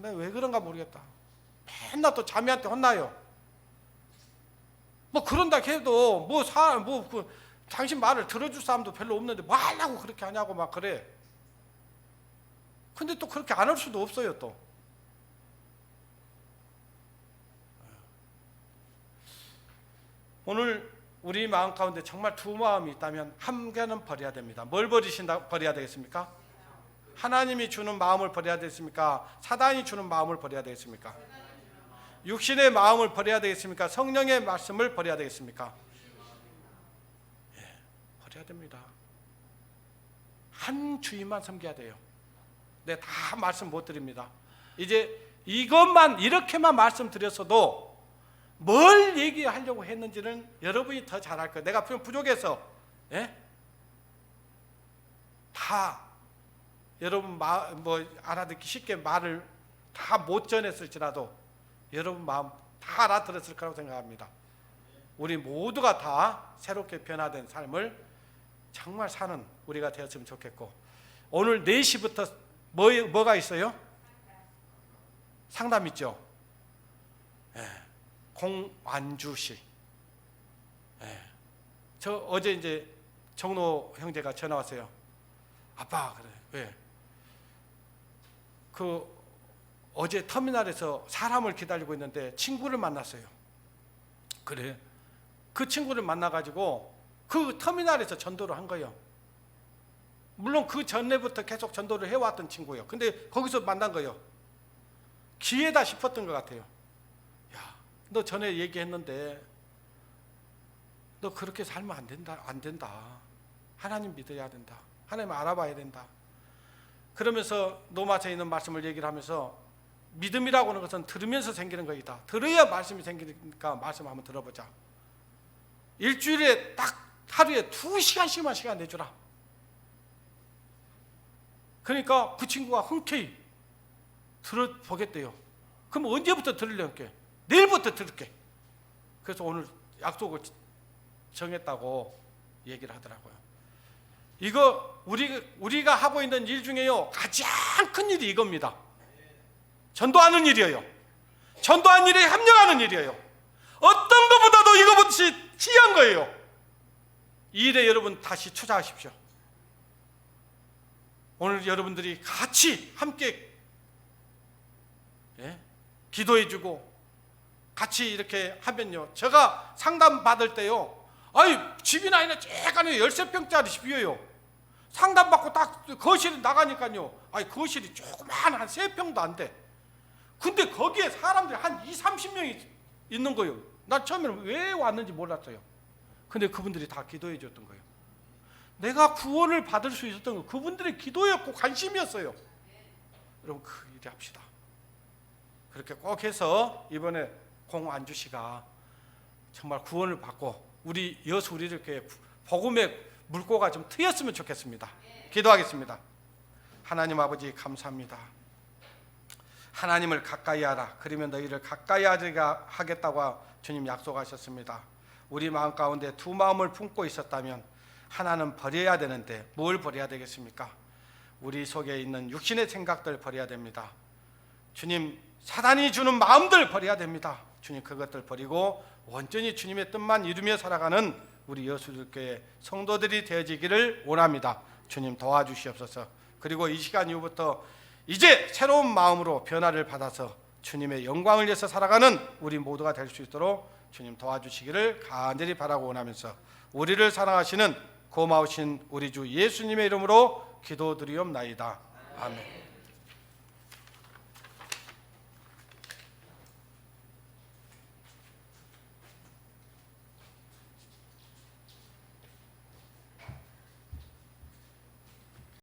내가 왜 그런가 모르겠다. 맨날 또 자매한테 혼나요. 뭐 그런다 해도 당신 말을 들어줄 사람도 별로 없는데 뭐 하려고 그렇게 하냐고 막 그래. 근데 또 그렇게 안 할 수도 없어요. 또 오늘 우리 마음 가운데 정말 두 마음이 있다면 한 개는 버려야 됩니다. 뭘 버려야 되겠습니까? 하나님이 주는 마음을 버려야 되겠습니까? 사단이 주는 마음을 버려야 되겠습니까? 육신의 마음을 버려야 되겠습니까? 성령의 말씀을 버려야 되겠습니까? 버려야 됩니다. 한 주인만 섬겨야 돼요. 네, 다 말씀 못 드립니다. 이제 이것만 이렇게만 말씀드렸어도 뭘 얘기하려고 했는지는 여러분이 더 잘할 거예요. 내가 부족해서 다 여러분 알아듣기 쉽게 말을 다 못 전했을지라도 여러분 마음 다 알아들었을 거라고 생각합니다. 우리 모두가 다 새롭게 변화된 삶을 정말 사는 우리가 되었으면 좋겠고, 오늘 4시부터 뭐가 있어요? 상담 있죠? 공완주시. 저 어제 이제 정로 형제가 전화 왔어요. 아빠, 그래. 왜? 그 어제 터미널에서 사람을 기다리고 있는데 친구를 만났어요. 그래. 그 친구를 만나가지고 그 터미널에서 전도를 한 거예요. 물론 그 전에부터 계속 전도를 해왔던 친구예요. 근데 거기서 만난 거예요. 기회다 싶었던 것 같아요. 야, 너 전에 얘기했는데 너 그렇게 살면 안 된다. 안 된다. 하나님 믿어야 된다. 하나님 알아봐야 된다. 그러면서 로마서에 있는 말씀을 얘기를 하면서 믿음이라고 하는 것은 들으면서 생기는 것이다. 들어야 말씀이 생기니까 말씀 한번 들어보자. 일주일에 딱 하루에 2시간씩만 시간 내주라. 그러니까 그 친구가 흔쾌히 들어보겠대요. 그럼 언제부터 들으려고? 내일부터 들을게. 그래서 오늘 약속을 정했다고 얘기를 하더라고요. 이거 우리가 하고 있는 일 중에요, 가장 큰 일이 이겁니다. 전도하는 일이에요. 전도하는 일에 합력하는 일이에요. 어떤 것보다도 이것이 귀한 거예요. 이 일에 여러분 다시 투자하십시오. 오늘 여러분들이 같이 함께 기도해주고 같이 이렇게 하면요, 제가 상담 받을 때요, 아니 집이나 아니나 쬐간에 13평짜리 집이에요. 상담 받고 딱 거실에 나가니까요, 아니 거실이 조그만 한 3평도 안 돼. 근데 거기에 사람들이 한 20-30명이 있는 거예요. 난 처음에는 왜 왔는지 몰랐어요. 근데 그분들이 다 기도해 줬던 거예요. 내가 구원을 받을 수 있었던 건 그분들의 기도였고 관심이었어요. 여러분 그 일을 합시다. 그렇게 꼭 해서 이번에 공안주 씨가 정말 구원을 받고 우리 여수 우리를 이렇게 복음의 물꼬가 좀 트였으면 좋겠습니다. 기도하겠습니다. 하나님 아버지 감사합니다. 하나님을 가까이 하라. 그러면 너희를 가까이 하겠다고 주님 약속하셨습니다. 우리 마음 가운데 두 마음을 품고 있었다면 하나는 버려야 되는데 뭘 버려야 되겠습니까? 우리 속에 있는 육신의 생각들 버려야 됩니다. 주님, 사단이 주는 마음들 버려야 됩니다. 주님, 그것들 버리고 온전히 주님의 뜻만 이루며 살아가는 우리 여수교회 성도들이 되어지기를 원합니다. 주님 도와주시옵소서. 그리고 이 시간 이후부터 이제 새로운 마음으로 변화를 받아서 주님의 영광을 위해서 살아가는 우리 모두가 될 수 있도록 주님 도와주시기를 간절히 바라고 원하면서 우리를 사랑하시는 고마우신 우리 주 예수님의 이름으로 기도드리옵나이다. 아멘.